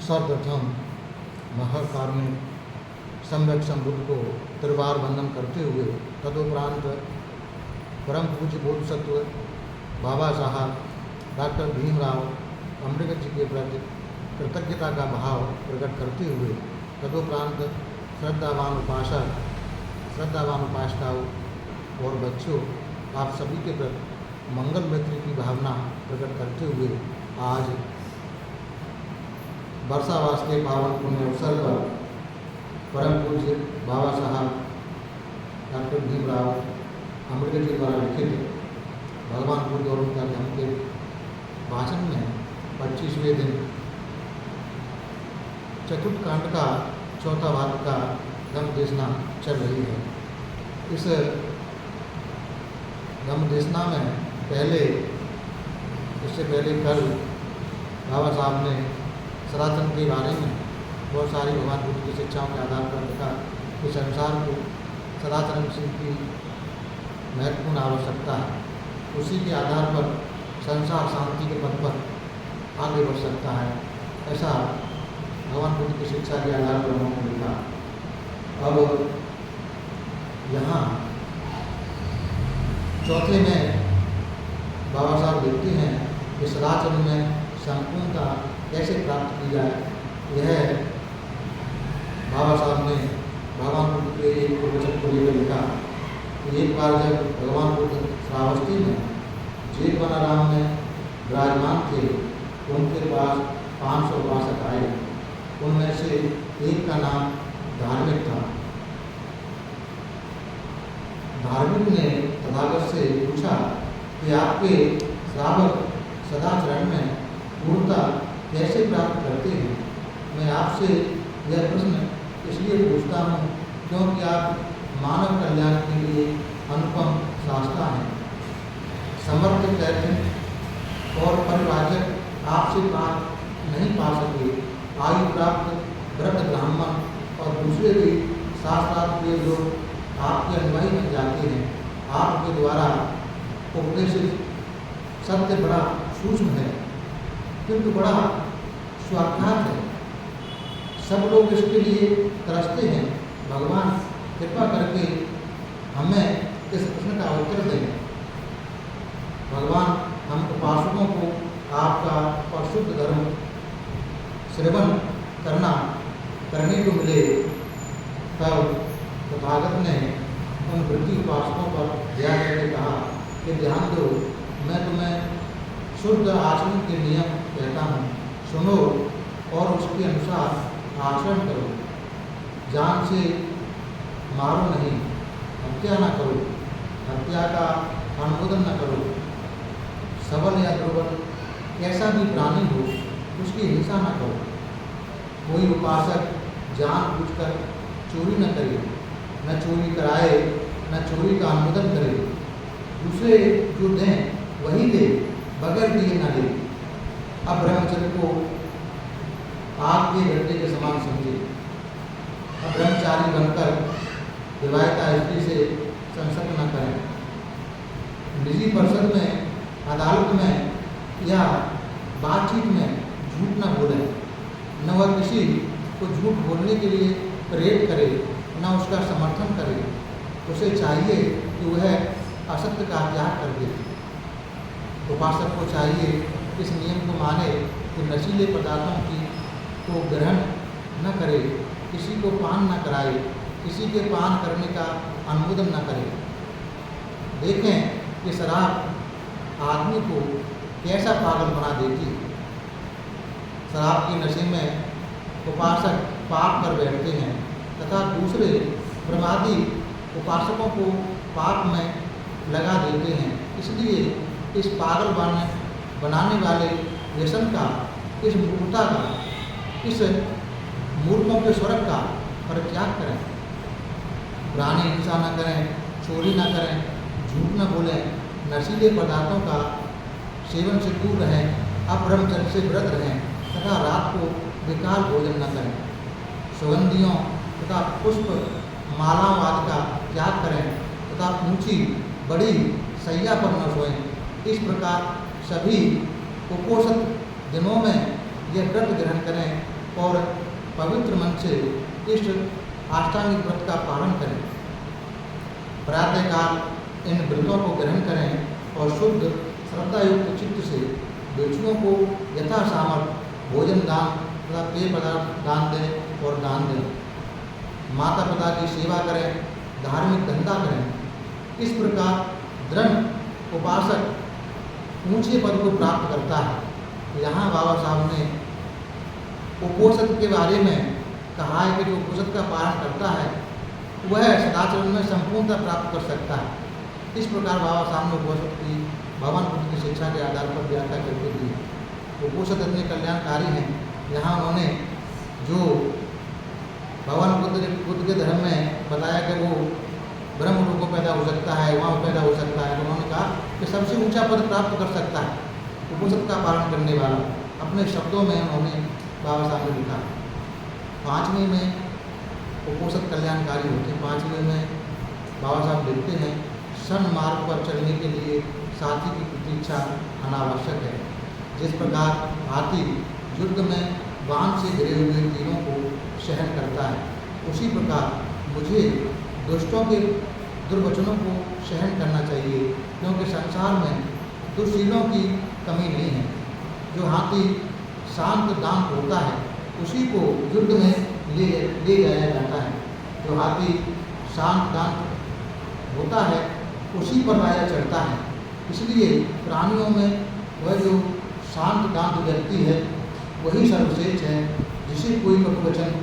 सर्वप्रथम महाकारुणिक सम्यक संबुद्ध को त्रिवार वंदन करते हुए तदुपरांत परम पूज्य बोधसत्व बाबा साहब डॉक्टर भीमराव अम्बेडकर जी के प्रति कृतज्ञता का भाव प्रकट करते हुए तदुपरांत श्रद्धावान उपासक श्रद्धावान उपासिकाओं और बच्चों, आप सभी के प्रति मंगल मैत्री की भावना प्रकट करते हुए आज वर्षावास के पावन पुण्य अवसर पर परम पूज्य बाबा साहब डॉक्टर भीमराव अम्बेडकर जी द्वारा लिखित भगवान बुद्ध और उनका धर्म के भाषण में 25वें दिन चतुर्थ कांड का चौथा भाग का धम्म देशना चल रही है। इस धम्म देशना में इससे पहले कल बाबा साहब ने सनातन के बारे में बहुत सारी भगवान बुद्ध की शिक्षाओं के आधार पर लिखा कि संसार को सनातन सिंह की महत्वपूर्ण आवश्यकता है, उसी के आधार पर संसार शांति के पथ पर आगे बढ़ सकता है। ऐसा भगवान बुद्ध की शिक्षा के आधार पर उन्होंने लिखा। अब यहाँ चौथे में बाबा साहब लिखते हैं कि सदाचरण में संपूर्णता कैसे प्राप्त की जाए। यह बाबा साहब ने भगवान बुद्ध के एक वचन को लेकर लिखा कि एक बार जब भगवान बुद्ध श्रावस्ती में जेठवनाराम में विराजमान थे तो उनके पास 500 उपासक आए। उनमें से एक का नाम धार्मिक था। धार्मिक ने तथागत से पूछा कि आपके श्रावक सदाचरण में पूर्णता कैसे प्राप्त करते हैं। मैं आपसे यह प्रश्न इसलिए पूछता हूँ क्योंकि आप मानव कल्याण के लिए अनुपम शास्त्रा हैं। समर्थ तैथिक और परिवाचक आपसे बात नहीं पा सके। आयु प्राप्त वृद्ध ब्राह्मण और दूसरे भी शास्त्रार्थ के लोग आपके अनुयायी बन जाते हैं। आपके द्वारा उपदेशित सत्य बड़ा सूक्ष्म है किंतु बड़ा स्वाख्यात है। सब लोग इसके लिए तरसते हैं। भगवान कृपा करके हमें इस प्रश्न का उत्तर दें। भगवान हम उपासकों को आपका परिशुद्ध धर्म श्रवण करने को मिले। तब तथागत ने उन वृद्धि उपासकों पर ध्यान करके कहा कि ध्यान दो, मैं तुम्हें शुद्ध आचरण के नियम कहता हूँ, सुनो और उसके अनुसार आचरण करो। जान से मारो नहीं, हत्या न करो, हत्या का अनुमोदन न करो, सबल या दुर्बल कैसा भी प्राणी हो उसकी हिंसा न करो। कोई उपासक जानबूझकर चोरी न करे, न चोरी कराए, न चोरी का अनुमोदन करे। दूसरे जो दें वही ले, बगैर दिए न ले। अब ब्रह्मचर्य को आग के गड्ढे के समान समझे। अब ब्रह्मचारी बनकर विवाहिता स्त्री से संसर्ग न करें। निजी परिषद में, अदालत में या बातचीत में झूठ न बोलें। न वह किसी को झूठ बोलने के लिए प्रेरित करे, न उसका समर्थन करे। उसे चाहिए कि वह असत्य का त्याग कर दे। उपासक को चाहिए इस नियम को माने कि नशीले पदार्थों को ग्रहण न करे, किसी को पान न कराए, किसी के पान करने का अनुमोदन न करे। देखें कि शराब आदमी को कैसा पागल बना देती है। शराब के नशे में उपासक पाप कर बैठते हैं तथा दूसरे प्रमादी उपासकों को पाप में लगा देते हैं। इसलिए इस पागल बनाने वाले व्यसन का, इस मूर्खता का, इस मूर्खों के स्वर्ग का परित्याग करें। प्राणी हिंसा न करें, चोरी न करें, झूठ न बोलें, नशीले पदार्थों का सेवन से दूर रहें, अब्रह्मचर्य से व्रत रहें तथा रात को बेकार भोजन न करें। सुगंधियों तथा पुष्प मालाओं आदि का त्याग करें तथा ऊंची बड़ी सैया पर न सोएं। इस प्रकार सभी उपोषित दिनों में यह व्रत ग्रहण करें और पवित्र मन से इस अष्टांगिक व्रत का पालन करें। प्रातःकाल इन व्रतों को ग्रहण करें और शुद्ध श्रद्धायुक्त चित्त से भिक्षुओं को यथासामर्थ्य भोजन दान तथा पेय पदार्थ दान दें और दान दें। माता पिता की सेवा करें, धार्मिक धंधा करें। इस प्रकार दृढ़ उपासक ऊंचे पद को प्राप्त करता है। यहाँ बाबा साहब ने उपोषित के बारे में कहा है कि जो उपोषित का पालन करता है वह सदाचरण में संपूर्णता प्राप्त कर सकता है। इस प्रकार बाबा साहब ने उपोषित की भगवान बुद्ध की शिक्षा के आधार पर व्याख्या करके दी। उपोषित इतने कल्याणकारी हैं। यहाँ उन्होंने जो भगवान बुद्ध के धर्म में बताया कि वो ब्रह्म लोक को पैदा हो सकता है, वहाँ पैदा हो सकता है, तो उन्होंने कहा कि सबसे ऊंचा पद प्राप्त कर सकता है उपोषित का पालन करने वाला। अपने शब्दों में उन्होंने बाबा साहब ने लिखा। 5वें में उपोषित कल्याणकारी होते हैं। 5वें में बाबा साहब लिखते हैं, सन्मार्ग पर चलने के लिए साथी की प्रतीक्षा अनावश्यक है। जिस प्रकार हाथी युद्ध में बाण से घिरे हुए तीरों को सहन करता है, उसी प्रकार मुझे दुष्टों के दुर्वचनों को सहन करना चाहिए, क्योंकि संसार में दुर्शीलों की कमी नहीं है। जो हाथी शांत दांत होता है उसी को युद्ध में ले जाया जाता है। जो हाथी शांत दांत होता है उसी पर राजा चढ़ता है। इसलिए प्राणियों में वह जो शांत दांत व्यक्ति है वही सर्वश्रेष्ठ है, जिसे कोई कटुवचन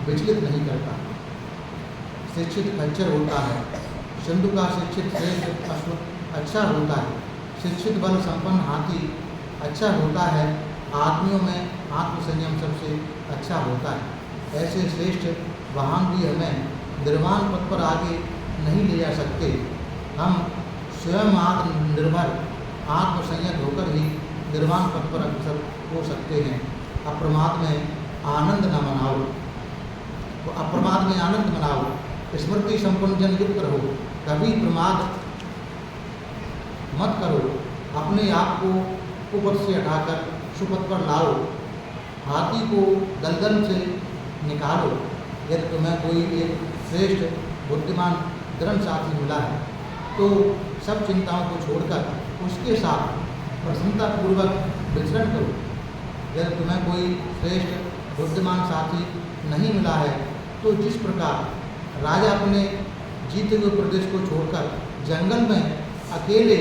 विचलित नहीं करता। शिक्षित खच्चर होता है, सिंधु का शिक्षित श्रेष्ठ अश्व अच्छा होता है। शिक्षित बल संपन्न हाथी अच्छा होता है। आदमियों में आत्मसंयम सबसे अच्छा होता है। ऐसे श्रेष्ठ वाहन भी हमें निर्वाण पथ पर आगे नहीं ले जा सकते। हम स्वयं आत्मनिर्भर आत्मसंयत होकर ही निर्वाण पथ पर अग्रसर हो सकते हैं। अप्रमाद में आनंद न मनाओ, तो अप्रमाद में आनंद मनाओ। स्मृति संपन्न जन युक्त रहो, कभी प्रमाद मत करो। अपने आप को कुपथ से हटाकर सुपथ पर लाओ। हाथी को दलदल से निकालो। यदि तुम्हें कोई एक श्रेष्ठ बुद्धिमान दृढ़ साथी मिला है तो सब चिंताओं को छोड़कर उसके साथ प्रसन्नतापूर्वक विचरण करो। यदि तुम्हें कोई श्रेष्ठ बुद्धिमान साथी नहीं मिला है तो जिस प्रकार राजा अपने जीते हुए प्रदेश को छोड़कर जंगल में अकेले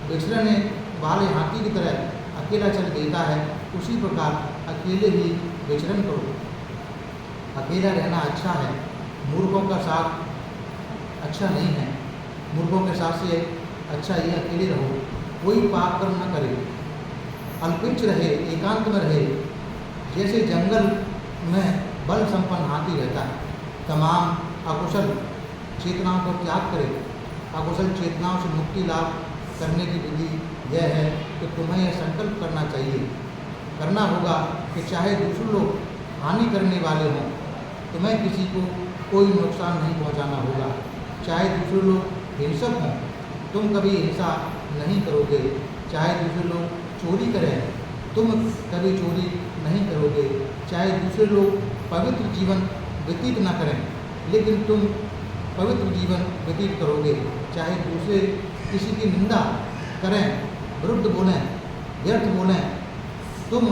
विचरने वाले हाथी की तरह अकेला चल देता है, उसी प्रकार अकेले ही विचरण करो। अकेला रहना अच्छा है, मूर्खों का साथ अच्छा नहीं है। मूर्खों के साथ से अच्छा ये अकेले रहो, कोई पाप कर्म न करे, अल्पिच रहे, एकांत में रहे। जैसे जंगल में बल संपन्न हाथी रहता है। तमाम अकुशल चेतनाओं को त्याग करे। अकुशल चेतनाओं से मुक्ति लाभ करने की विधि यह है कि तुम्हें यह संकल्प करना होगा कि चाहे दूसरे लोग हानि करने वाले हों, तुम्हें किसी को कोई नुकसान नहीं पहुंचाना होगा। चाहे दूसरे लोग हिंसक हों, तुम कभी हिंसा नहीं करोगे। चाहे दूसरे लोग चोरी करें, तुम कभी चोरी नहीं करोगे। चाहे दूसरे लोग पवित्र जीवन व्यतीत न करें, लेकिन तुम पवित्र जीवन व्यतीत करोगे। चाहे दूसरे किसी की निंदा करें, विरुद्ध बोलें, व्यर्थ बोलें, तुम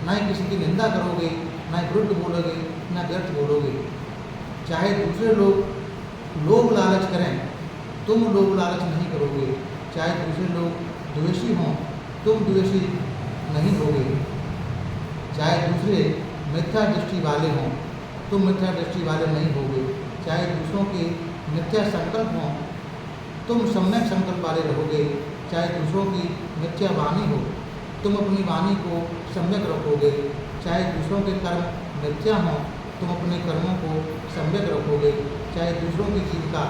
न किसी की निंदा करोगे, न विरुद्ध बोलोगे, न व्यर्थ बोलोगे। चाहे दूसरे लोग लोभ लालच करें, तुम लोभ लालच नहीं करोगे। चाहे दूसरे लोग द्वेषी हों, तुम द्वेषी नहीं होगे। चाहे दूसरे मिथ्या दृष्टि वाले हों, तुम मिथ्या दृष्टि वाले नहीं होगे। चाहे दूसरों के मिथ्या संकल्प हों, तुम सम्यक संकल्प वाले रहोगे। चाहे दूसरों की मिथ्या वाणी हो, तुम अपनी वाणी को सम्यक रखोगे। चाहे दूसरों के कर्म मिथ्या हों, तुम अपने कर्मों को सम्यक रखोगे। चाहे दूसरों की जीविका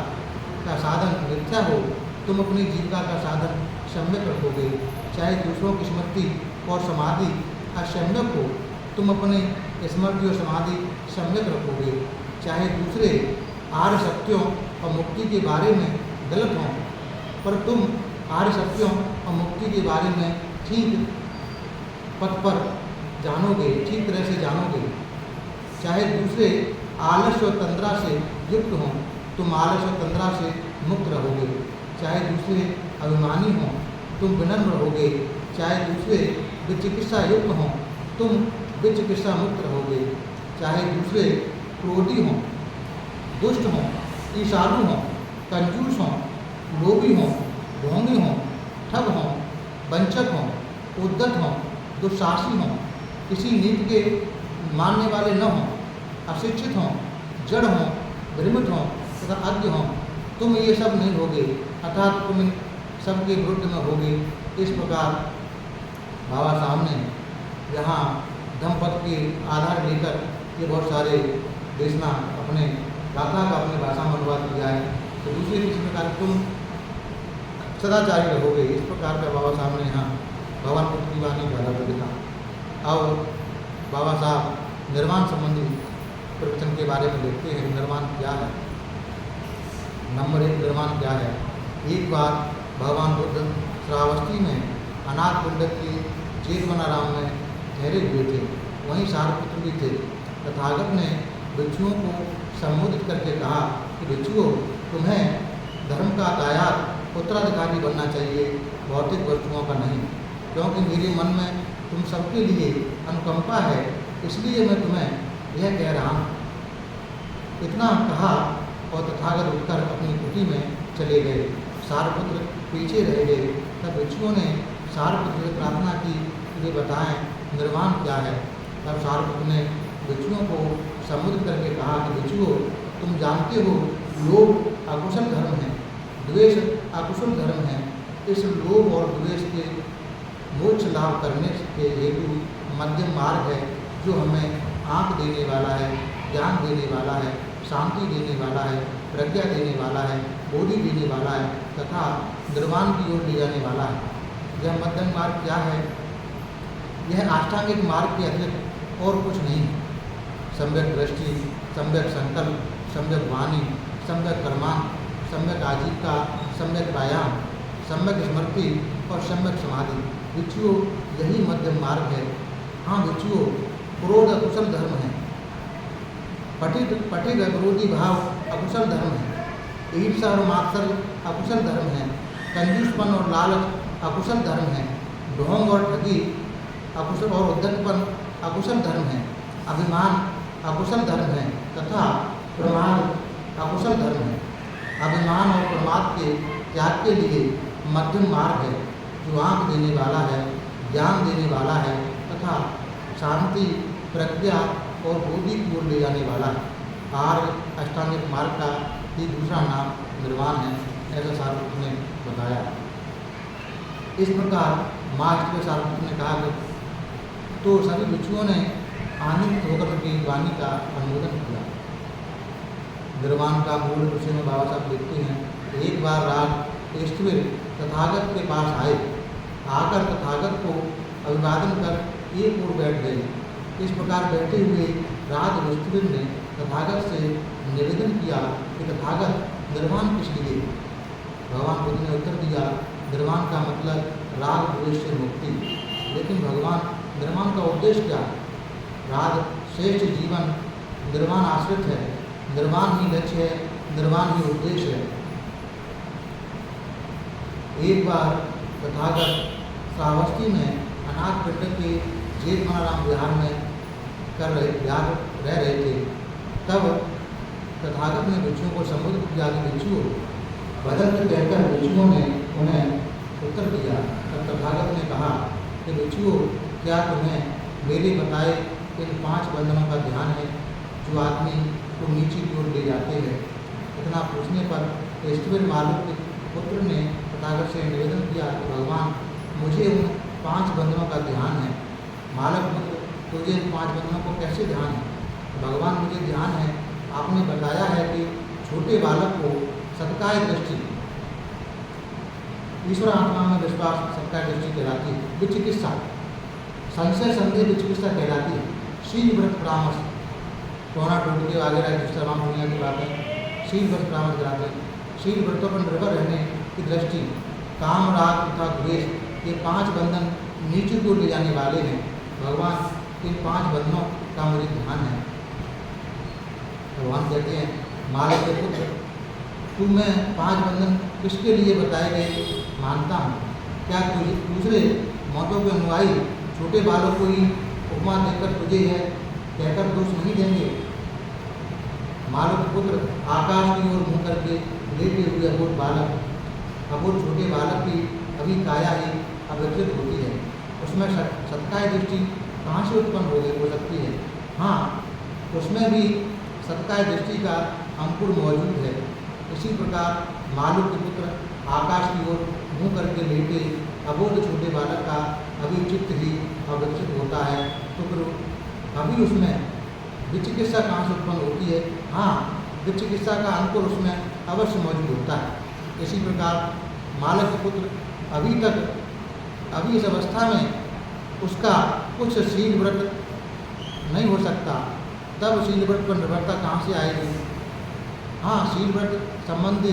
का साधन मिथ्या हो, तुम अपनी जीविका का साधन सम्यक रखोगे। चाहे दूसरों की स्मृति और समाधि असम्यक हो, तुम अपने स्मृति और समाधि सम्यक रखोगे। चाहे दूसरे आर्य सत्यों और मुक्ति के बारे में गलत हों, पर तुम आर्य सत्यों और मुक्ति के बारे में ठीक पथ पर जानोगे, ठीक तरह से जानोगे। चाहे दूसरे आलस्य और तंद्रा से युक्त हों, तुम आलस्य और तंद्रा से मुक्त रहोगे। चाहे दूसरे अभिमानी हों, तुम विनम्र रहोगे। चाहे दूसरे विचिकित्सा युक्त हों, तुम विचिकित्सा मुक्त रहोगे। चाहे दूसरे क्रोधी हों, दुष्ट हों, ईर्ष्यालु हों, कंजूस हों, लोभी हों, ढोंगी हों, ठग हों, वंचक हों, उद्दत हों, दुस्साहसी हों, किसी नीति के मानने वाले न हों, अशिक्षित हों, जड़ हों, भ्रमित हों तथा अज्ञ हों, तुम ये सब नहीं होगे, अर्थात तुम इन सबके विरुद्ध में होगे। इस प्रकार बाबा साहब ने यहाँ धम्मपद के आधार लेकर ये बहुत सारे देशना अपने गाथा का अपनी भाषा में अनुवाद किया है। तो दूसरे किसी प्रकार तुम सदाचारी रहोगे, इस प्रकार का बाबा साहब ने यहाँ भगवान बुद्ध की वाणी का अर्थ लिखा। अब बाबा साहब निर्वाण संबंधी प्रवचन के बारे में लिखते हैं। निर्वाण क्या है? नंबर 1, निर्वाण क्या है? एक बार भगवान बुद्ध श्रावस्ती में अनाथ कुंड के जेठवनाराम में ठहरे हुए थे। वहीं सारपुत्र भी थे। तथागत ने भिक्षुओं को संबोधित करके कहा कि भिक्षुओं, तुम्हें धर्म का दायाद उत्तराधिकारी बनना चाहिए, भौतिक वस्तुओं का नहीं, क्योंकि मेरे मन में तुम सबके लिए अनुकंपा है, इसलिए मैं तुम्हें यह कह रहा हूँ। इतना कहा और तथागत उठकर अपनी कुटी में चले गए। सारपुत्र पीछे रह गए। तब भिक्षुओं ने सारपुत्र से प्रार्थना की कि वे बताएं निर्वाण क्या है। तब सारपुत्र ने भिक्षुओं को संबोधित करके कहा कि भिक्षुओं, तुम जानते हो लोभ अकुशल धर्म है, द्वेष अकुशल धर्म है। इस लोभ और द्वेष के मोक्ष लाभ करने के हेतु मध्यम मार्ग है, जो हमें आँख देने वाला है, ज्ञान देने वाला है, शांति देने वाला है, प्रज्ञा देने वाला है, बोधि देने वाला है तथा निर्वाण की ओर ले जाने वाला है। यह मध्यम मार्ग क्या है? यह आष्टांगिक मार्ग के अतिरिक्त और कुछ नहीं। सम्यक दृष्टि, सम्यक संकल्प, सम्यक वाणी, सम्यक कर्मांग, सम्यक आजीविका, सम्यक व्यायाम, सम्यक स्मृति और सम्यक समाधि। भिक्षुओं, यही मध्यम मार्ग है। हाँ भिक्षुओं, क्रोध अकुशल धर्म है, पठित विरोधी भाव अकुशल धर्म है, ईर्ष्या और मात्सर्य अकुशल धर्म है, कंजूसपन और लालच अकुशल धर्म है, ढोंग और ठगी अकुशल और उद्दतपन अकुशल धर्म है, अभिमान अकुशल धर्म है तथा प्रमाद अकुशल धर्म है। अभिमान और प्रमाद के त्याग के लिए मध्यम मार्ग है, जो आँख देने वाला है, ज्ञान देने वाला है तथा शांति, प्रज्ञा और बोधि की ओर ले जाने वाला है। आर्य अष्टांगिक मार्ग का ही दूसरा नाम निर्वाण है, ऐसा सारपुत्र ने बताया। इस प्रकार मास्टर सारपुत्र ने कहा कि तो सभी भिक्षुओं ने आनंदित होकर उनकी वाणी का अनुमोदन किया। निर्वाण का मूल विषय में बाबा साहब लिखते हैं, एक बार राज ईश्वर तथागत के पास आए, आकर तथागत को अभिवादन कर एक ओर बैठ गए। इस प्रकार बैठे हुए राज ईश्वर ने तथागत से निवेदन किया कि तथागत निर्वाण किस लिए? भगवान बुद्ध ने उत्तर दिया, निर्वाण का मतलब राग द्वेष से मुक्ति। लेकिन भगवान निर्वाण का उद्देश्य क्या? राग श्रेष्ठ जीवन निर्वाण आश्रित है, निर्वाण ही लक्ष्य है, निर्वाण ही उद्देश्य है। एक बार तथागत श्रावस्ती में अनाथ पिंड के जेठवनाराम विहार में रह रहे थे। तब तथागत ने भिक्षुओं को संबोधित किया कि भिक्षुओं, बदल कहकर भिक्षुओं ने उन्हें उत्तर दिया। तब तथागत ने कहा कि भिक्षुओं, क्या तुम्हें मेरे बताए इन 5 बंधनों का ध्यान है जो आदमी को नीचे की ओर ले जाते हैं? इतना पूछने पर ईश्वर मालूक के पुत्र ने तथागत से निवेदन किया कि भगवान, मुझे उन 5 बंधनों का ध्यान है। मालक पुत्र, तुझे इन 5 बंधनों को कैसे ध्यान है? भगवान, मुझे ध्यान है, आपने बताया है कि छोटे बालक को सत्काय दृष्टि, ईश्वर आत्मा में विश्वास सत्काय दृष्टि कहलाती है। विचिकित्सा, संशय संदेह विचिकित्सा कहलाती है। शील व्रत परामर्श, टोना टोटके वगैरह जिस तमाम दुनिया की बातें शील व्रत परामर्श कराते हैं। शील व्रतों पर निर्भर रहने की दृष्टि, काम, राग तथा द्वेष, ये 5 बंधन नीचे को ले जाने वाले हैं। भगवान इन 5 बंधनों का मुझे ध्यान है। भगवान कहते हैं मालिक के पुत्र, तू मैं 5 बंधन किसके लिए बताए गए मानता हूँ? क्या तुझे दूसरे मतों के अनुयायी छोटे बालों को ही उपमा देकर तुझे है कहकर दोष नहीं देंगे? मालिक के पुत्र, आकाश की ओर मुँह करके लेटे हुए अबोध बालक, अबोध छोटे बालक की अभी काया ही अविकसित होती है, उसमें सत्काय दृष्टि कहाँ से उत्पन्न हो सकती है? हाँ, उसमें भी सत्काय दृष्टि का अंकुर मौजूद है। इसी प्रकार मालूक के पुत्र आकाश की ओर मुँह करके लेटे अबोध छोटे बालक का अभी चित्त ही अविकसित होता है, तो फिर अभी उसमें विचिकित्सा कहाँ से उत्पन्न होती है? हाँ, विचिकित्सा का अंकुर उसमें अवश्य मौजूद होता है। इसी प्रकार मालक के पुत्र अभी इस अवस्था में उसका कुछ शील व्रत नहीं हो सकता, तब शील व्रत पर निर्भरता कहाँ से आएगी? हाँ, शील व्रत संबंधी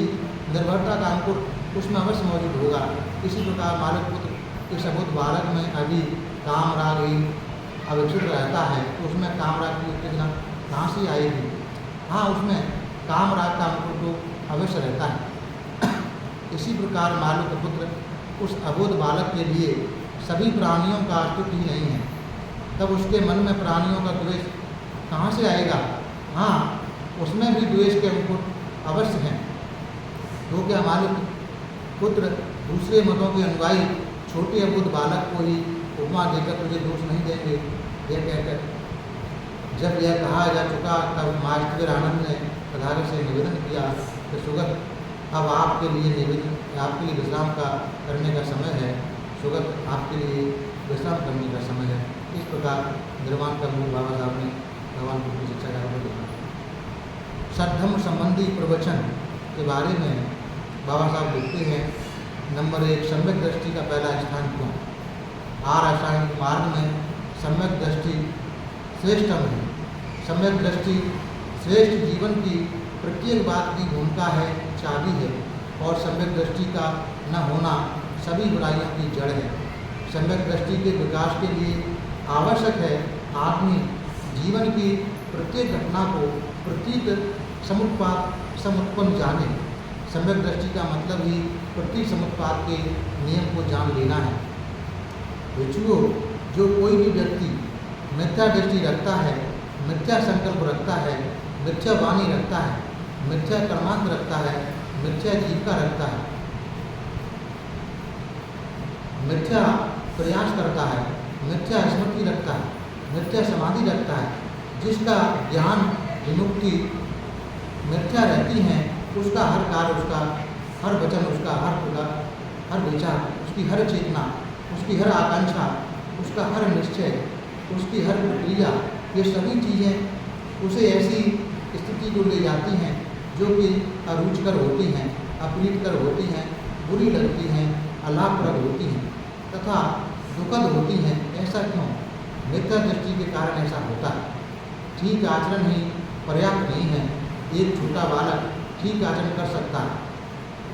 निर्भरता का अंकुर उसमें अवश्य मौजूद होगा। इसी प्रकार मालक पुत्र इस अबोध बालक में अभी काम राग ही अविकसित रहता है, तो उसमें काम राग की उत्तेजना कहाँ से आएगी? हाँ, उसमें काम राग का अंकुर तो अवश्य रहता है। इसी प्रकार मालूक का पुत्र उस अबोध बालक के लिए सभी प्राणियों का अस्तित्व ही नहीं है, तब उसके मन में प्राणियों का द्वेष कहाँ से आएगा? हाँ, उसमें भी द्वेष के अंकुर अवश्य हैं। तो क्या मालूक पुत्र दूसरे मतों के अनुयायी छोटे अबोध बालक को ही उपमा देकर तुझे दोष नहीं देंगे? यह कहकर जब यह कहा जा चुका, तब मास्टर आनंद ने तथागत से निवेदन किया कि सुगत, अब आपके लिए विश्राम का करने का समय है। सुगत, आपके लिए विश्राम करने का समय है। इस प्रकार निर्वाण का मूल बाबा साहब ने भगवान की शिक्षा का अर्थ देखा। सद्धर्म संबंधी प्रवचन के बारे में बाबा साहब लिखते हैं, नंबर 1, सम्यक दृष्टि का पहला स्थान क्यों? रासायनिक मार्ग में सम्यक दृष्टि श्रेष्ठतम है। सम्यक दृष्टि श्रेष्ठ जीवन की प्रत्येक बात की भूमिका है, चाबी है, और सम्यक दृष्टि का न होना सभी बुराइयों की जड़ है। सम्यक दृष्टि के विकास के लिए आवश्यक है आदमी जीवन की प्रत्येक घटना को प्रतीक समुत्पन्न जाने। सम्यक दृष्टि का मतलब ही प्रतीक समुत्पाद के नियम को जान लेना है। भिक्षुओं, जो कोई भी व्यक्ति मिथ्या दृष्टि रखता है, मिथ्या संकल्प रखता है, मिथ्या वाणी रखता है, मिथ्या कर्मांत रखता है, मिथ्या जीविका रखता है, मिथ्या प्रयास करता है, मिथ्या स्मृति रखता है, मिथ्या समाधि रखता है, जिसका ज्ञान विमुक्ति मिथ्या रहती हैं, उसका हर कार्य, उसका हर वचन, उसका हर प्रकार, हर विचार, उसकी हर चेतना, उसकी हर आकांक्षा, उसका हर निश्चय, उसकी हर प्रक्रिया, ये सभी चीज़ें उसे ऐसी स्थिति को ले जाती हैं जो कि अरुचिकर होती हैं, अप्रीतकर होती हैं, बुरी लगती हैं, अलाभप्रद होती हैं तथा दुखद होती हैं। ऐसा क्यों? मिथ्या दृष्टि के कारण ऐसा होता है। ठीक आचरण ही पर्याप्त नहीं है। एक छोटा बालक ठीक आचरण कर सकता है,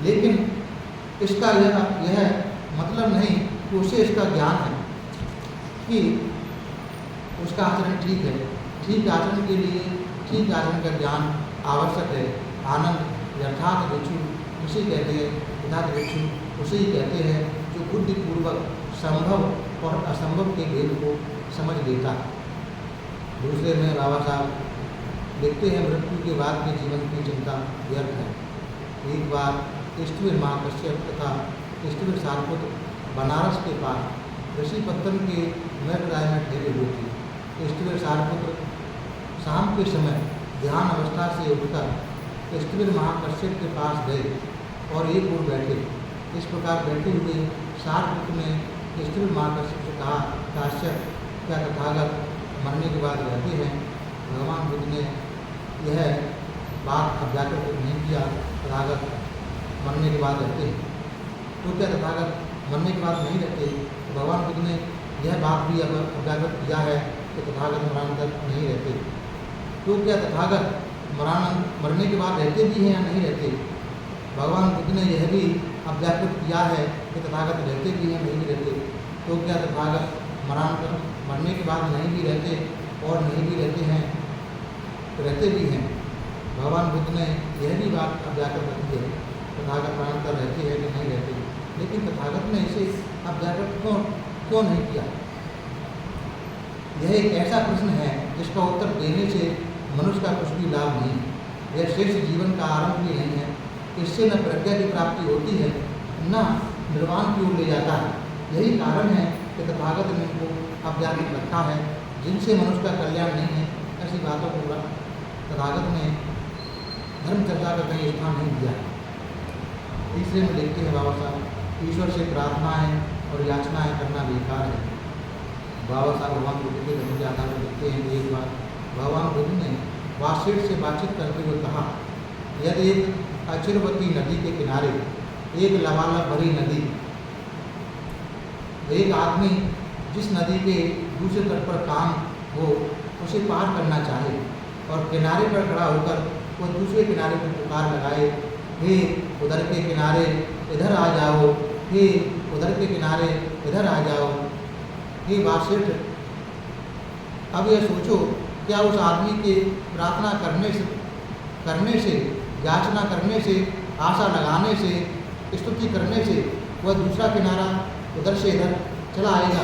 लेकिन इसका यह मतलब नहीं कि उसे इसका ज्ञान है कि उसका आचरण ठीक है। ठीक आचरण के लिए ठीक आचरण का ज्ञान आवश्यक है। आनंद यथार्थ भिक्षु उसे कहते हैं, यथार्थ भिक्षु उसे ही कहते हैं जो बुद्धिपूर्वक संभव और असंभव के भेद को समझ लेता है। दूसरे में बाबा साहब लिखते हैं, मृत्यु के बाद के जीवन की चिंता व्यर्थ है। एक बार ईष्टवीर माँ कश्यप तथा ईष्टवीर सारपुत्र बनारस के पास ऋषि पत्तन के मृतराय में ठहरे हुए थे। ईष्टवीर सारपुत्र शाम के समय ध्यान अवस्था से उठकर ईष्टवीर महाकश्यप के पास गए और एक ओर बैठे। इस प्रकार बैठे हुए सारपुत्र ने ईष्टवीर महाकश्यप से कहा, काश्यप, क्या तथागत मरने के बाद रहते हैं? भगवान बुद्ध ने यह बात अव्याकृत नहीं किया, तथागत मरने के बाद रहते हैं। तो क्या तथागत मरने के बाद नहीं रहते? तो भगवान बुद्ध ने यह बात भी अब अव्याकृत किया है कि तथागत मरणानंतर नहीं रहते। तो क्या तथागत मरने के बाद रहते भी हैं या नहीं रहते? भगवान बुद्ध ने यह भी अव्याकृत किया है कि तथागत रहते भी हैं नहीं रहते। तो क्या तथागत मरांतर मरने के बाद नहीं भी रहते और नहीं भी रहते हैं, रहते भी हैं। भगवान बुद्ध ने यह भी बात अव्याकृत रखी है, तथागत मरांतर रहते हैं कि नहीं रहते, लेकिन तथागत ने इसे अव्याकृत क्यों नहीं किया? यह एक ऐसा प्रश्न है जिसका उत्तर देने से मनुष्य का कुछ भी लाभ नहीं। यह श्रेष्ठ जीवन का आरंभ भी नहीं है। इससे न प्रज्ञा की प्राप्ति होती है, न निर्वाण की ओर ले जाता है। यही कारण है कि तथागत ने इनको अव्याकृत रखा है, जिनसे मनुष्य का कल्याण नहीं है। ऐसी बातों को तथागत ने धर्म चर्चा का कहीं स्थान नहीं दिया। तीसरे में लिखते हैं बाबा साहब, ईश्वर से प्रार्थनाएं और याचनाएं करना बेकार है। बाबा साहब भगवान बुद्ध के धर्म के आधार पर लिखते हैं कि एक बार भगवान बुद्ध ने वासेठ से बातचीत करते हुए कहा, यदि एक अचिरवती नदी के किनारे एक लबालब भरी नदी, एक आदमी जिस नदी के दूसरे तट पर काम हो उसे पार करना चाहे और किनारे पर खड़ा होकर वो दूसरे किनारे पर पुकार लगाए, हे उधर के किनारे इधर आ जाओ, हे उधर के किनारे इधर आ जाओ, हे वासेठ, अब यह सोचो, क्या उस आदमी के प्रार्थना करने से याचना करने से, आशा लगाने से, स्तुति करने से वह दूसरा किनारा उधर से इधर चला आएगा?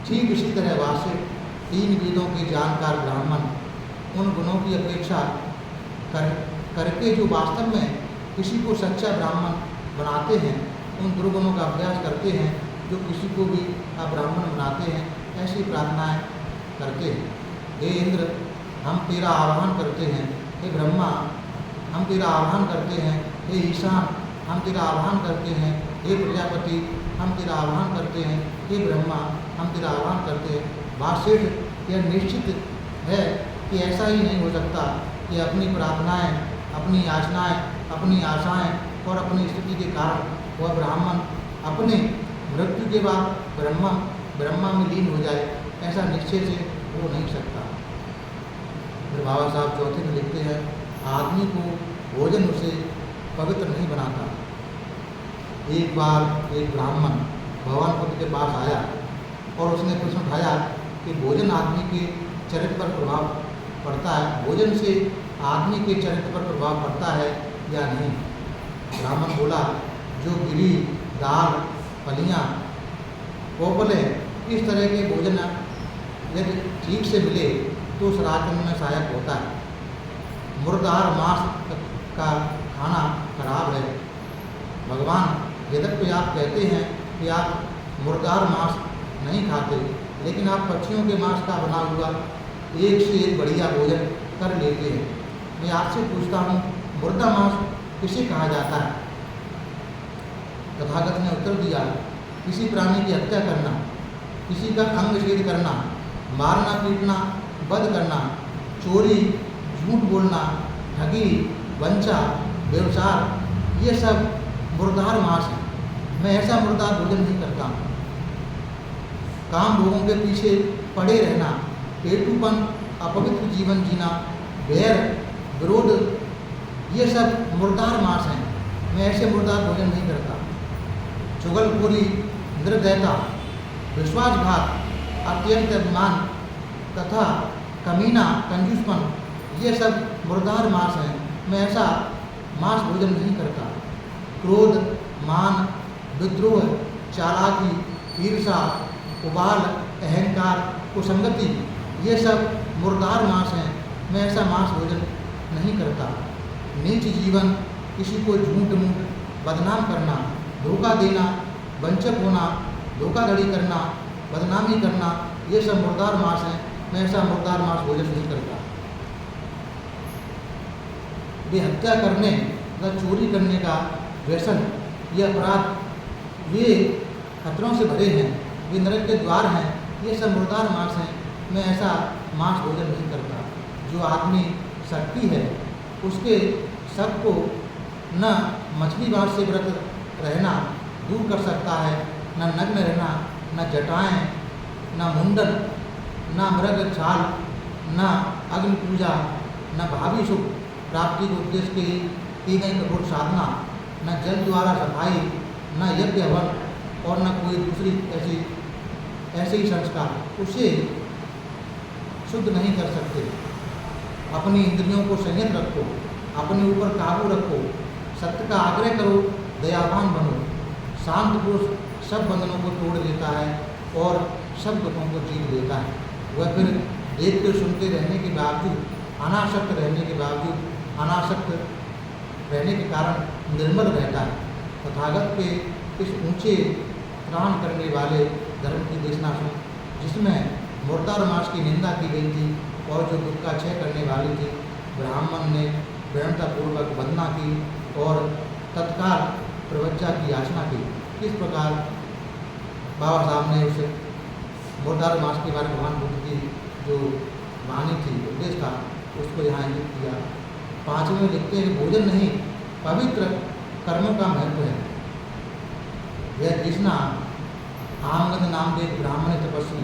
ठीक इसी तरह वासेठ, तीन वेदों के जानकार ब्राह्मण, उन गुणों की अपेक्षा करके जो वास्तव में किसी को सच्चा ब्राह्मण बनाते हैं, उन दुर्गुणों का अभ्यास करते हैं जो किसी को भी अब्राह्मण बनाते हैं, ऐसी प्रार्थनाएं करते हैं। हे इंद्र, हम तेरा आह्वान करते हैं। हे ब्रह्मा, हम तेरा आह्वान करते हैं। हे ईशान, हम तेरा आह्वान करते हैं। हे प्रजापति, हम तेरा आह्वान करते हैं। हे ब्रह्मा, हम तेरा आह्वान करते हैं। वासेठ, यह निश्चित है कि ऐसा ही नहीं हो सकता कि अपनी प्रार्थनाएं, अपनी याचनाएं, अपनी आशाएं और अपनी स्थिति के कारण वह ब्राह्मण अपने मृत्यु के बाद ब्रह्मा में लीन हो जाए, ऐसा निश्चय से हो नहीं सकता। फिर बाबा साहब चौथे में लिखते हैं, आदमी को भोजन उसे पवित्र नहीं बनाता। एक बार एक ब्राह्मण भगवान बुद्ध के पास आया और उसने प्रश्न उठाया कि भोजन आदमी के चरित्र पर प्रभाव पड़ता है, भोजन से आदमी के चरित्र पर प्रभाव पड़ता है या नहीं? ब्राह्मण बोला, जो गिरी, दाल, फलियाँ, पोपले, इस तरह के भोजन यदि ठीक से मिले तो उस राजन में सहायक होता है। मुर्दार मांस का खाना खराब है। भगवान, यद्यपि आप कहते हैं कि आप मुर्दार मांस नहीं खाते, लेकिन आप पक्षियों के मांस का बना हुआ एक से एक बढ़िया भोजन कर लेते हैं। मैं आपसे पूछता हूँ, मुर्दा मांस किसे कहा जाता है? तथागत ने उत्तर दिया, किसी प्राणी की हत्या करना, किसी का अंग छेद करना, मारना पीटना, वध करना, चोरी, झूठ बोलना, ठगी, वंचा, व्यभिचार, ये सब मुर्दार मांस है। मैं ऐसा मुर्दार भोजन नहीं करता हूँ। काम भोगों के पीछे पड़े रहना, पेटूपन, अपवित्र जीवन जीना, बैर, विरोध, ये सब मुर्दार मांस हैं। मैं ऐसे मुर्दार भोजन नहीं करता। चुगलखोरी, निर्दयता, विश्वासघात, अत्यंत अभिमान तथा कमीना, कंजूसपन, ये सब मुर्दार मांस हैं। मैं ऐसा मांस भोजन नहीं करता। क्रोध, मान, विद्रोह, चालाकी, ईर्षा, उबाल, अहंकार, कुसंगति, ये सब मुर्दार मांस हैं। मैं ऐसा मांस भोजन नहीं करता। नीच जीवन, किसी को झूठ मूठ, बदनाम करना, धोखा देना, वंचक होना, धोखाधड़ी करना, बदनामी करना, ये सब मुर्दार मांस हैं। मैं ऐसा मुर्दार मांस भोजन नहीं करता। वे हत्या करने या चोरी करने का व्यसन, ये अपराध, ये खतरों से भरे हैं, वे नरक के द्वार हैं, ये सब मुर्दार मांस हैं। मैं ऐसा मांस भोजन नहीं करता। जो आदमी शक्ति है, उसके शक को न मछली मांस से व्रत रहना दूर कर सकता है, न नग्न रहना, न जटाएं, न मुंडन, न मृग छाल, न अग्नि पूजा, न भावी सुख प्राप्ति के उद्देश्य के लिए की गई कठोर साधना, न जल द्वारा सफाई, न यज्ञ हवन, और न कोई दूसरी ऐसे ही संस्कार उसे शुद्ध नहीं कर सकते। अपनी इंद्रियों को संयत रखो, अपने ऊपर काबू रखो, सत्य का आग्रह करो, दयावान बनो। शांत पुरुष सब बंधनों को तोड़ देता है और सब दुखों को जीत लेता है। वह फिर देखते सुनते रहने के बावजूद, अनासक्त रहने के बावजूद, अनासक्त रहने के कारण निर्मल रहता है। तथागत के इस ऊंचे त्राण करने वाले धर्म की देशना सुन, जिसमें मुर्दार मास की निंदा की गई थी और जो दुख का क्षय करने वाली थी। ब्राह्मण ने विनम्रतापूर्वक वंदना की और तत्काल प्रवज्जा की याचना की। इस प्रकार बाबा साहब ने उस मुर्दार मास के बारे में भगवान बुद्ध की जो वाणी थी, उपदेश था, उसको यहाँ इंगित किया। 5वें में लिखते हैं, भोजन नहीं पवित्र कर्मों का महत्व है। यह जिसना आमगंध नाम के एक ब्राह्मण तपस्वी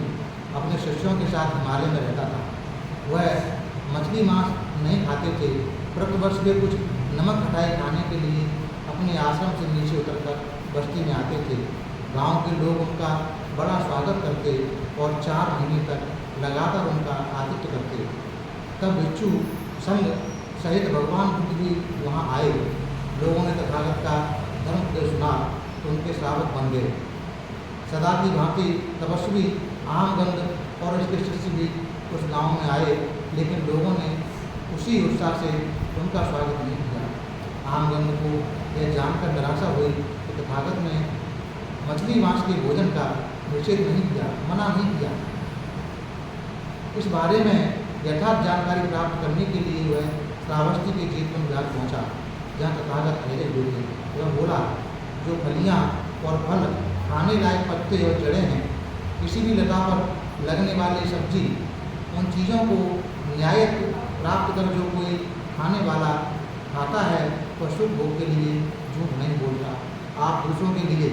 अपने शिष्यों के साथ हिमालय में रहता था। वह मछली मांस नहीं खाते थे। प्रतिवर्ष वे कुछ नमक खटाई खाने के लिए अपने आश्रम से नीचे उतरकर बस्ती में आते थे। गांव के लोग उनका बड़ा स्वागत करते और 4 महीने तक लगातार उनका आतिथ्य करते। तब भिक्षु संघ सहित भगवान बुद्ध भी वहाँ आए। लोगों ने तथागत का धर्म उपदेश सुना तो उनके श्रावक बन गए। सदा की भांति तपस्वी आमगंध और इसके शिष्य भी उस गांव में आए, लेकिन लोगों ने उसी उत्साह से उनका स्वागत नहीं किया। आमगंध को यह जानकर निराशा हुई कि तथागत ने मछली मांस के भोजन का निषेध नहीं किया, मना नहीं किया। इस बारे में यथार्थ जानकारी प्राप्त करने के लिए वह श्रावस्ती के जेतवन घाट पहुँचा, जहाँ तथागत ठहरे हुए थे। वह बोला, जो फलियाँ और फल, खाने लायक पत्ते और जड़ें हैं, किसी भी लता पर लगने वाली सब्जी, उन चीज़ों को न्याय प्राप्त कर जो कोई खाने वाला खाता है वह सुख भोग के लिए झूठ नहीं बोलता। आप दूसरों के दिए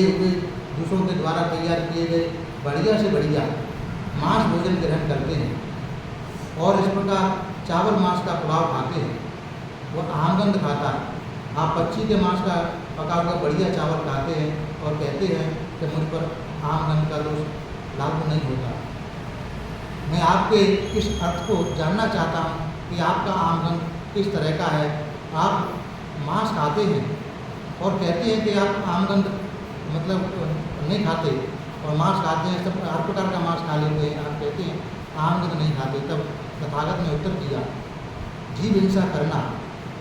हुए, दूसरों के द्वारा तैयार किए गए बढ़िया से बढ़िया मांस भोजन ग्रहण करते हैं और इस प्रकार चावल मांस का पुलाव खाते हैं। वह आमगंध खाता है। आप पक्षी के मांस का पका हुआ बढ़िया चावल खाते हैं और कहते हैं कि मुझ पर आमगंध का दोष लागू नहीं होता। मैं आपके इस अर्थ को जानना चाहता हूँ कि आपका आमगंध किस तरह का है। आप मांस खाते हैं और कहते हैं कि आप आमगंध मतलब नहीं खाते और मांस खाते हैं, सब हर प्रकार का मांस खा लेते हैं। आप कहते हैं आमगंध नहीं खाते। तब तथागत ने उत्तर दिया, जीव हिंसा करना,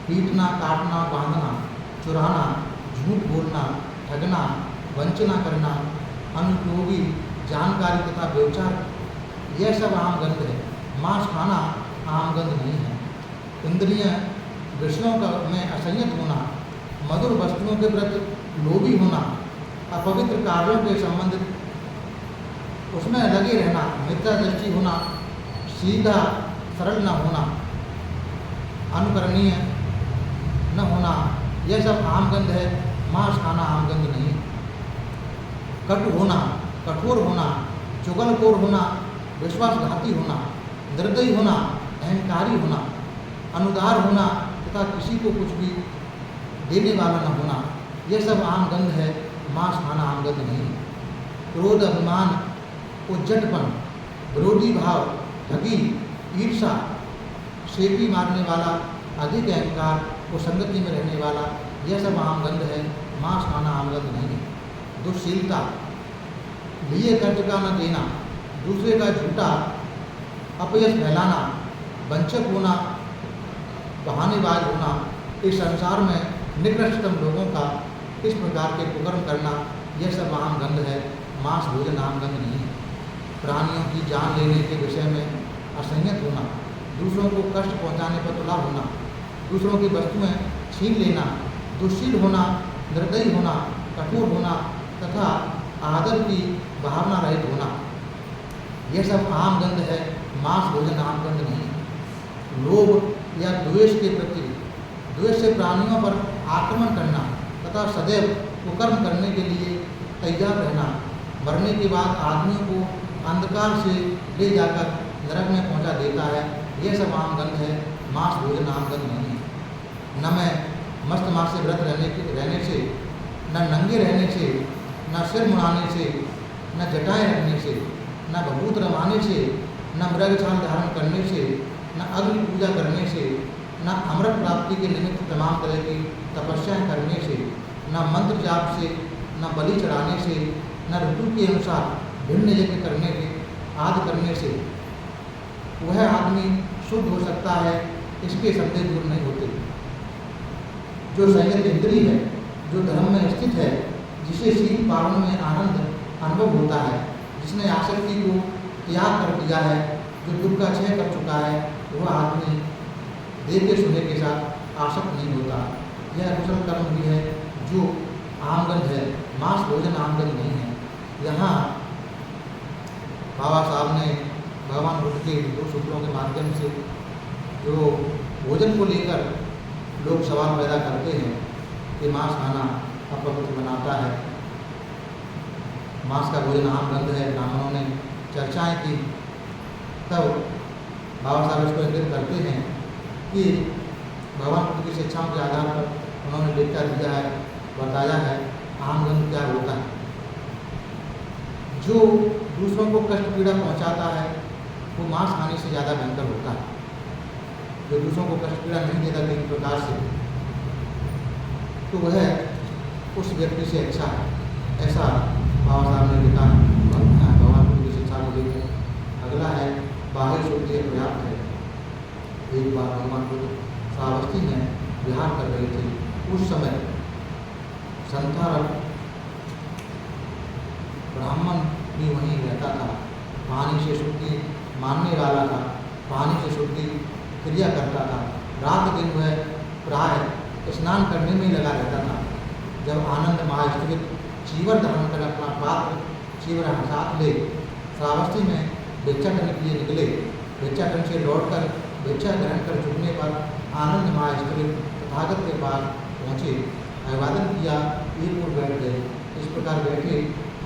पीटना, काटना, बांधना, चुराना, झूठ बोलना, ठगना, वंचना करना, अनुपयोगी जानकारी तथा व्यवचार, यह सब आमगंध है। मांस खाना आमगंध नहीं है। इंद्रिय विषयों का में असंयत होना, मधुर वस्तुओं के प्रति लोभी होना, अपवित्र कार्यों के संबंधित उसमें लगे रहना, मिथ्या दृष्टि होना, सीधा सरल न होना, अनुकरणीय न होना, यह सब आमगंध है। मांस खाना आमगंध नहीं। कटु होना, कठोर होना, चुगलखोर होना, विश्वासघाती होना, निर्दयी होना, अहंकारी होना, अनुदार होना तथा किसी को कुछ भी देने वाला न होना, यह सब आमगंध है। मांस खाना आमगंध नहीं। क्रोध, अभिमान, उज्जटपन, विरोधी भाव, ठगी, ईर्षा, शेपी मारने वाला, अधिक अहंकार, कुसंगति में रहने वाला, यह सब आमगंध है। मांस खाना आमगंध नहीं। दुश्शीलता, लिए कर्ज का न देना, दूसरे का झूठा अपयश फैलाना, वंचक होना, बहानेबाज होना, इस संसार में निकृष्टतम लोगों का इस प्रकार के कुकर्म करना, यह सब आमगंध है। मांस भोजन आमगंध नहीं। प्राणियों की जान लेने के विषय में असंयत होना, दूसरों को कष्ट पहुंचाने पर तुला होना, दूसरों की वस्तुएं छीन लेना, दुश्शील होना, निर्दयी होना, कठोर होना तथा आदर की भावना रहित होना, यह सब आमगंध है। मांस भोजन आमगंध नहीं। लोभ या द्वेष के प्रति, द्वेष से प्राणियों पर आक्रमण करना तथा सदैव कुकर्म करने के लिए तैयार रहना, मरने के बाद आदमियों को अंधकार से ले जाकर नरक में पहुंचा देता है, यह सब आमगंध है। मांस भोजन आमगंध नहीं। न मैं मस्त मास से व्रत रहने से न नंगे रहने से, न सिर मुड़ाने से, न जटाएं रखने से, न भभूत रमाने से, न मृग छाल धारण करने से, न अग्नि पूजा करने से, न अमृत प्राप्ति के निमित्त तमाम तरह की तपस्याएं करने से, न मंत्र जाप से, न बलि चढ़ाने से, न ऋतु के अनुसार भिन्न यज्ञ करने के आदि करने से वह आदमी शुद्ध हो सकता है, इसके संदेह दूर नहीं होते। जो संयत इंद्रिय है, जो धर्म में स्थित है, जिसे शील पालन में आनंद अनुभव होता है, जिसने आसक्ति को त्याग कर दिया है, जो दुख का क्षय कर चुका है, वह आदमी देखे सुने के साथ आसक्त नहीं होता। यह कुशल कर्म भी है जो आमगन है, मांस भोजन आमगन नहीं है। यहाँ बाबा साहब ने भगवान बुद्ध के दो सूत्रों के माध्यम से जो भोजन को लेकर लोग सवाल पैदा करते हैं कि मांस खाना अपवित्र बनाता है, मांस का भोजन आम गंध है, ब्राह्मणों ने चर्चाएं की, तब बाबा साहब इसको इंगित करते हैं कि भगवान बुद्ध की शिक्षाओं के आधार पर उन्होंने लिख कर दिया है, बताया है आम गंध क्या होता है। जो दूसरों को कष्ट पीड़ा पहुंचाता है वो मांस खाने से ज़्यादा भयंकर होता है। जो दूसरों को कष्ट पीड़ा नहीं देता किसी प्रकार से, तो वह उस व्यक्ति से अच्छा है, ऐसा बाबा साहब ने लिखा है भगवान बुद्ध की शिक्षा को लेकर। अगला है बाह्य शुद्धि पर्याप्त है। एक बार भगवान बुद्ध श्रावस्ती में विहार कर रहे थे, उस समय संथारक ब्राह्मण भी वहीं रहता था, पानी से शुद्धि मानने वाला था, पानी से शुद्धि क्रिया करता था। रात दिन वह प्राय स्नान करने में लगा रहता था। जब आनंद महास्थित चीवर धारण कर अपना पात्र चीवर साथ ले श्रावस्ती में भिक्षाटन के लिए निकले, भिक्षाटन से लौटकर भिक्षा ग्रहण कर चुकने पर आनंद महास्थित तथागत के पास पहुँचे, अभिवादन किया, एक ओर बैठ गए। इस प्रकार बैठे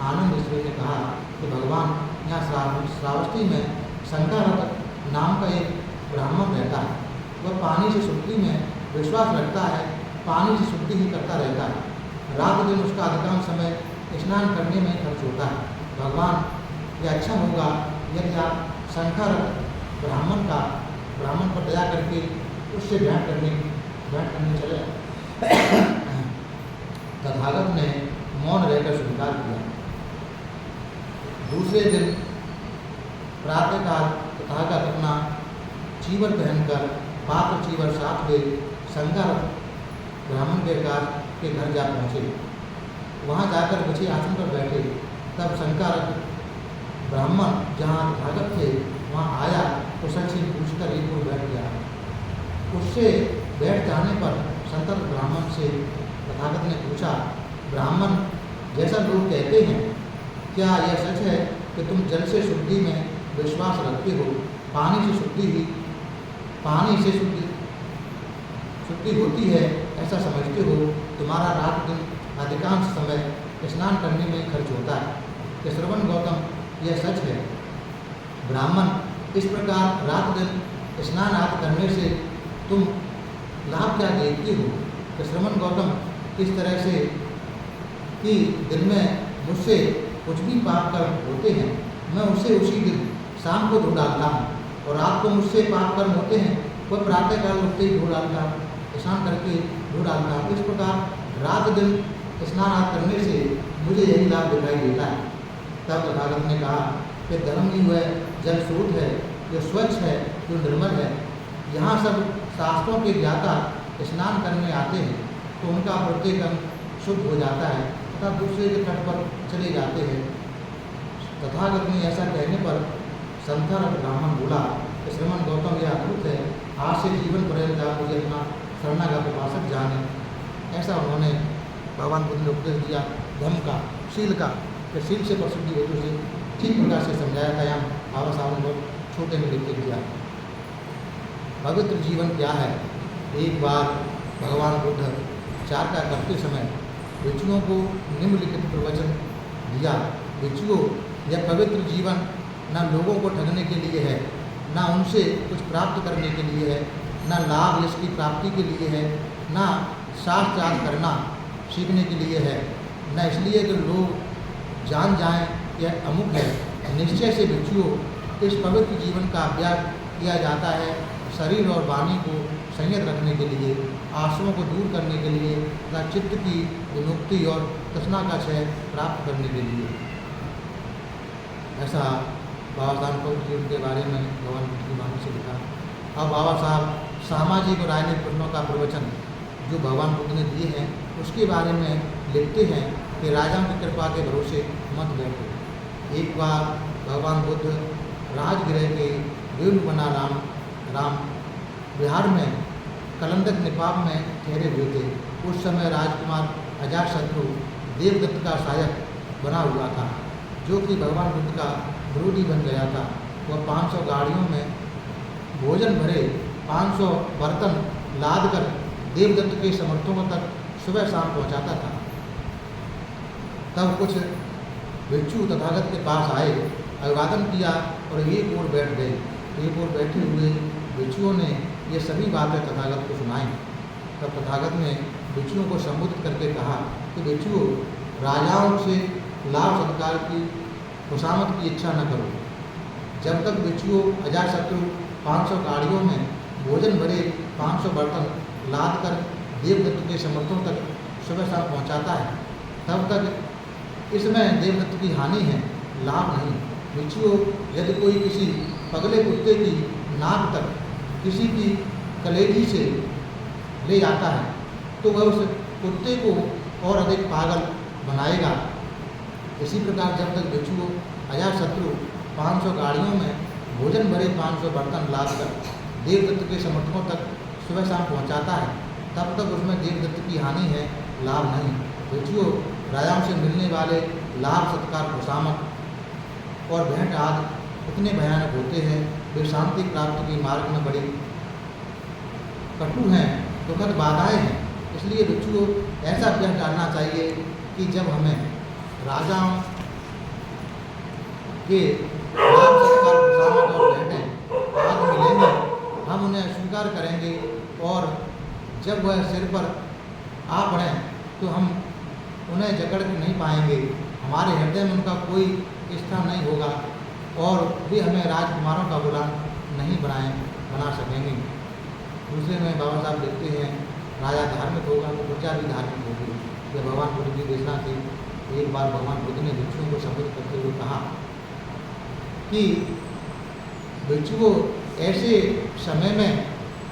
आनंद ईश्वरी ने कहा कि भगवान, यहाँ श्रावस्ती में शंकररथ नाम का एक ब्राह्मण रहता है, वह पानी से शुद्धि में विश्वास रखता है, पानी से शुद्धि ही करता रहता है। रात दिन उसका अधिकांश समय स्नान करने में खर्च होता है। भगवान, यह अच्छा होगा यदि आप शंकररथ ब्राह्मण पर दया करके उससे भेंट करने चले। तथागत ने मौन रहकर स्वीकार किया। दूसरे दिन प्रातःकाल तथागत अपना चीवर पहनकर पात्र चीवर साथ ले शंकररथ ब्राह्मण के घर जा पहुँचे। वहाँ जाकर बिछे आसन पर बैठे। तब शंकररथ ब्राह्मण जहाँ तथागत थे वहाँ आया तो सच्ची पूछकर एक ओर बैठ गया। उससे बैठ जाने पर संतर ब्राह्मण से तथागत ने पूछा, ब्राह्मण, जैसा लोग कहते हैं, क्या यह सच है कि तुम जल से शुद्धि में विश्वास रखते हो, पानी से शुद्धि होती है ऐसा समझते हो, तुम्हारा रात दिन अधिकांश समय स्नान करने में खर्च होता है? कि श्रवण गौतम, यह सच है। ब्राह्मण, इस प्रकार रात दिन स्नान आदि करने से तुम लाभ क्या देखते हो? कि श्रवण गौतम, इस तरह से कि दिन में मुझसे कुछ भी पाप कर्म होते हैं, मैं उसे उसी दिन शाम को धो डालता हूँ, और रात को मुझसे पाप कर्म होते हैं, वह प्रातःकाल उठते ही धो डालता हूँ, स्नान करके धो डालता हूँ। इस प्रकार रात दिन स्नान आदि करने से मुझे यही लाभ दिखाई देता है। तब तथागत ने कहा कि धर्म ही वह जल स्रोत है जो स्वच्छ है, जो निर्मल है। यहाँ सब शास्त्रों के ज्ञाता स्नान करने आते हैं तो उनका प्रत्येक अंग शुद्ध हो जाता है तथा दूसरे के तट पर चले जाते हैं। तथागत ने ऐसा कहने पर संथारक ब्राह्मण बोला कि श्रीमन गौतम, यह अद्भुत है, आज से जीवन पर्यंत आप मुझे अपना शरणागत उपासक जाने। ऐसा उन्होंने भगवान बुद्ध ने उपदेश दिया धर्म का, शील का, कि शील से प्रसिद्धि हेतु से ठीक प्रकार से समझाया था। यहाँ बाबा साहब ने बहुत छोटे में लिख के दिया। पवित्र जीवन क्या है? एक बार भगवान बुद्ध चार्का करते समय भिक्षुओं को निम्नलिखित प्रवचन दिया। भिक्षुओं, यह पवित्र जीवन न लोगों को ठगने के लिए है, न उनसे कुछ प्राप्त करने के लिए है, न लाभ यश की प्राप्ति के लिए है, न शास्त्र याद करना सीखने के लिए है, न इसलिए कि लोग जान जाएं यह अमुक है। निश्चय से भिक्षुओं इस पवित्र जीवन का अभ्यास किया जाता है, शरीर और वाणी को संयत रखने के लिए, आंसुओं को दूर करने के लिए तथा चित्त की विमुक्ति और तृष्णा का क्षय प्राप्त करने के लिए। ऐसा बाबा साहब को उनके बारे में भगवान बुद्ध की वाणी से लिखा। अब बाबा साहब सामाजिक और राजनीतिक प्रश्नों का प्रवचन जो भगवान बुद्ध ने दिए हैं उसके बारे में लिखते हैं कि राजाओं की कृपा के भरोसे मत बैठो। एक बार भगवान बुद्ध राजगृह के वेणुवना राम बिहार में कलंदक निपाप में ठहरे हुए थे। उस समय राजकुमार अजातशत्रु देवदत्त का सहायक बना हुआ था, जो कि भगवान बुद्ध का विरोधी बन गया था। वह 500 गाड़ियों में भोजन भरे 500 बर्तन लाद कर देवदत्त के समर्थकों तक सुबह शाम पहुंचाता था। तब कुछ भिक्षु तथागत के पास आए, अभिवादन किया और एक ओर बैठ गए। एक ओर बैठे हुए भिक्षुओं ने ये सभी बातें तथागत को सुनाई। तब तथागत ने भिक्षुओं को संबोधित करके कहा कि भिक्षुओं, राजाओं से लाभ सत्कार की खुशामद की इच्छा न करो। जब तक भिक्षुओं अजातशत्रु 500 गाड़ियों में भोजन भरे 500 बर्तन लाद कर देवदत्त के समर्थकों तक सुबह शाम पहुँचाता है, तब तक इसमें देवदत्त की हानि है, लाभ नहीं। भिक्षुओं, यदि कोई किसी पगले कुत्ते की नाक तक किसी की कलेजी से ले जाता है तो वह उस कुत्ते को और अधिक पागल बनाएगा। इसी प्रकार जब तक भिक्षुओं अजातशत्रु 500 गाड़ियों में भोजन भरे 500 बर्तन लाद कर देवदत्त के समर्थकों तक सुबह शाम पहुंचाता है, तब तक उसमें देवदत्त की हानि है, लाभ नहीं। भिक्षुओं, राजाओं से मिलने वाले लाभ सत्कार खुशामद और भेंट आदि इतने भयानक होते हैं, वे शांति प्राप्ति के मार्ग में बड़ी कटु हैं, दुखद बाधाएं हैं। इसलिए भिक्षुओं ऐसा अभ्यास डालना चाहिए कि जब हमें राजाओं के लाभ सत्कार खुशामद और भेंटें आदि मिलेंगे, हम उन्हें स्वीकार करेंगे और जब वह सिर पर आ पड़े तो हम उन्हें जकड़ के नहीं पाएंगे। हमारे हृदय में उनका कोई स्थान नहीं होगा और वे हमें राजकुमारों का गुलाम नहीं बना सकेंगे। दूसरे में बाबा साहब लिखते हैं, राजा धार्मिक होगा तो प्रजा भी धार्मिक होगी। यह भगवान बुद्ध की देशना थी। एक बार भगवान बुद्ध ने भिक्षुओं को संबोधित करते हुए कहा कि भिक्षुओं, ऐसे समय में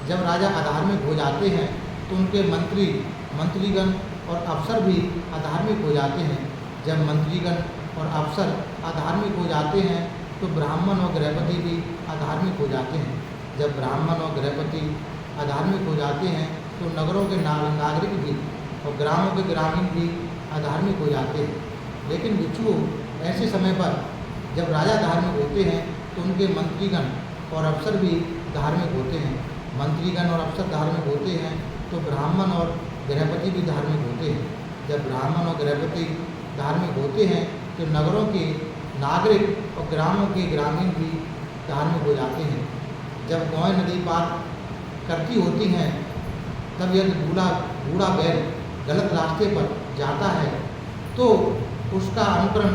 जब राजा अधार्मिक हो जाते हैं तो उनके मंत्रीगण और अफसर भी अधार्मिक हो जाते हैं। जब मंत्रीगण और अफसर अधार्मिक हो जाते हैं तो ब्राह्मण और गृहपति भी अधार्मिक हो जाते हैं। जब ब्राह्मण और गृहपति अधार्मिक हो जाते हैं तो नगरों के नागरिक भी और ग्रामों के ग्रामीण भी अधार्मिक हो जाते हैं। लेकिन भिक्षुओं, ऐसे समय पर जब राजा धार्मिक होते हैं तो उनके मंत्रीगण और अफसर भी धार्मिक होते हैं। मंत्रीगण और अफसर धार्मिक होते हैं तो ब्राह्मण और गृहपति भी धार्मिक होते हैं। जब ब्राह्मण और गृहपति धार्मिक होते हैं तो नगरों के नागरिक और ग्रामों के ग्रामीण भी धार्मिक हो जाते हैं। जब गौएं नदी पार करती होती हैं तब यदि बूढ़ा बैल गलत रास्ते पर जाता है तो उसका अनुकरण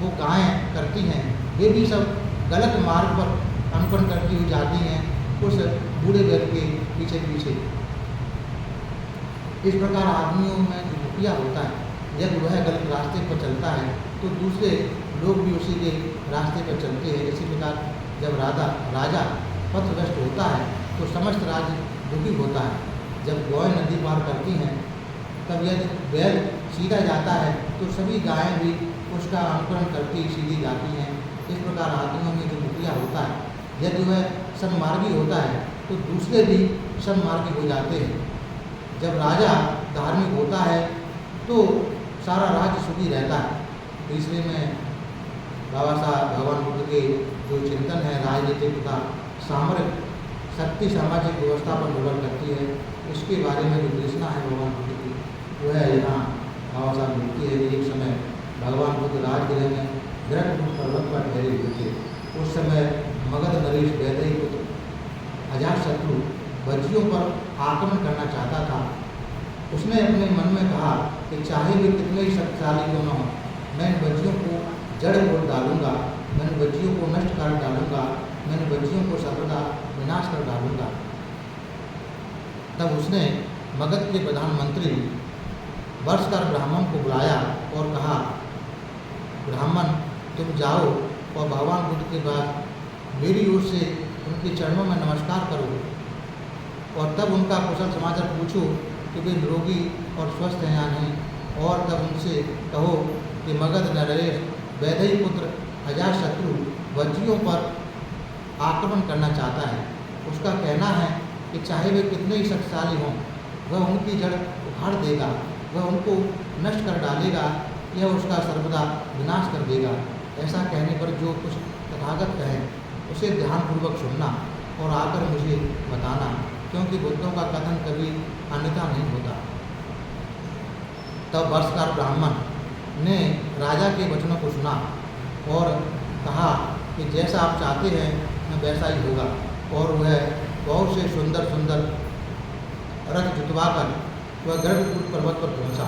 वो गायें करती हैं, वे भी सब गलत मार्ग पर अनुकरण करती हुई जाती हैं उस बूढ़े बैल के पीछे पीछे। इस प्रकार आदमियों में जो मुखिया होता है, यदि वह गलत रास्ते पर चलता है तो दूसरे लोग भी उसी के रास्ते पर चलते हैं। इसी प्रकार जब राजा पथभ्रष्ट होता है तो समस्त राज्य दुखी होता है। जब गौएं नदी पार करती हैं तब यदि बैल सीधा जाता है तो सभी गायें भी उसका अनुकरण करती सीधी जाती हैं। इस प्रकार आदमियों में जो मुखिया होता है, यदि वह सन्मार्गी होता है तो दूसरे भी सन्मार्गी हो जाते हैं। जब राजा धार्मिक होता है तो सारा राज्य सुखी रहता है। तीसरे में बाबा साहब भगवान बुद्ध के जो चिंतन है राजनीतिक तथा सामरिक शक्ति सामाजिक व्यवस्था पर निर्भर करती है, उसके बारे में जो देशना है भगवान बुद्ध की, वह यहाँ बाबा साहब मिलती है। एक समय भगवान बुद्ध राजगृह में विराट पर्वत पर ठहरे हुए थे। उस समय मगध नरेश वैदेही पुत्र अजातशत्रु बच्चियों पर आक्रमण करना चाहता था। उसने अपने मन में कहा कि चाहे वे कितने ही शक्तिशाली क्यों न हो, मैं इन बच्चियों को जड़ तोड़ डालूंगा, मैं इन बच्चियों को नष्ट कर डालूंगा, मैं इन बच्चियों को सर्वदा विनाश कर डालूंगा। तब उसने मगध के प्रधानमंत्री वर्षकर ब्राह्मण को बुलाया और कहा, ब्राह्मण तुम जाओ और भगवान बुद्ध के बाद मेरी ओर से उनके चरणों में नमस्कार करो और तब उनका कुशल समाचार पूछो कि वे निरोगी और स्वस्थ हैं या नहीं, और तब उनसे कहो कि मगध नरेश वैदेही पुत्र अजातशत्रु वज्जियों पर आक्रमण करना चाहता है। उसका कहना है कि चाहे वे कितने ही शक्तिशाली हों, वह उनकी जड़ उखाड़ देगा, वह उनको नष्ट कर डालेगा या उसका सर्वदा विनाश कर देगा। ऐसा कहने पर जो कुछ तथागत कहें उसे ध्यानपूर्वक सुनना और आकर मुझे बताना, क्योंकि बुद्धों का कथन कभी अन्यथा नहीं होता। तब वर्षकार ब्राह्मण ने राजा के वचनों को सुना और कहा कि जैसा आप चाहते हैं वैसा ही होगा, और वह बहुत से सुंदर सुंदर रथ जुतवाकर वह गर्भकूट पर्वत पर पहुंचा।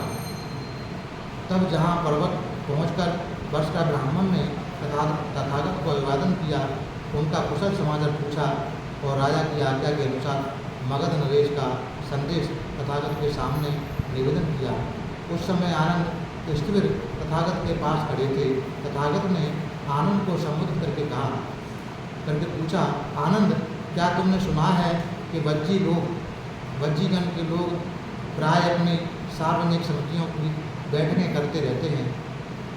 तब जहां पर्वत पहुंचकर वर्षकार ब्राह्मण ने तथागत को अभिवादन किया, उनका कुशल समाचार पूछा और राजा की आज्ञा के अनुसार मगध नरेश का संदेश तथागत के सामने निवेदन किया। उस समय आनंद स्थिर तथागत के पास खड़े थे। तथागत ने आनंद को संबोधित करके पूछा, आनंद क्या तुमने सुना है कि वज्जीगण के लोग प्राय अपनी सार्वजनिक समितियों की बैठकें करते रहते हैं?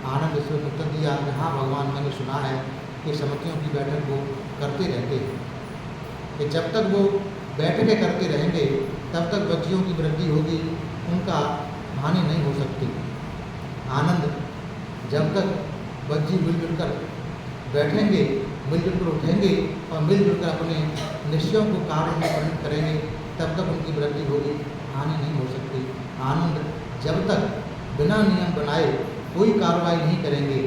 आनंद ईश्वर ने उत्तर दिया, हाँ भगवान, मैंने सुना है कि समितियों की बैठक वो करते रहते हैं, कि जब तक वो बैठकें करते रहेंगे तब तक वज्जियों की वृद्धि होगी, उनका हानि नहीं हो सकती। आनंद, जब तक वज्जी मिलजुल कर बैठेंगे, मिलजुल कर उठेंगे और मिलजुल कर अपने निश्चयों को कार्य में परिणत करेंगे, तब तक उनकी वृद्धि होगी, हानि नहीं हो सकती। आनंद, जब तक बिना नियम बनाए कोई कार्रवाई नहीं करेंगे,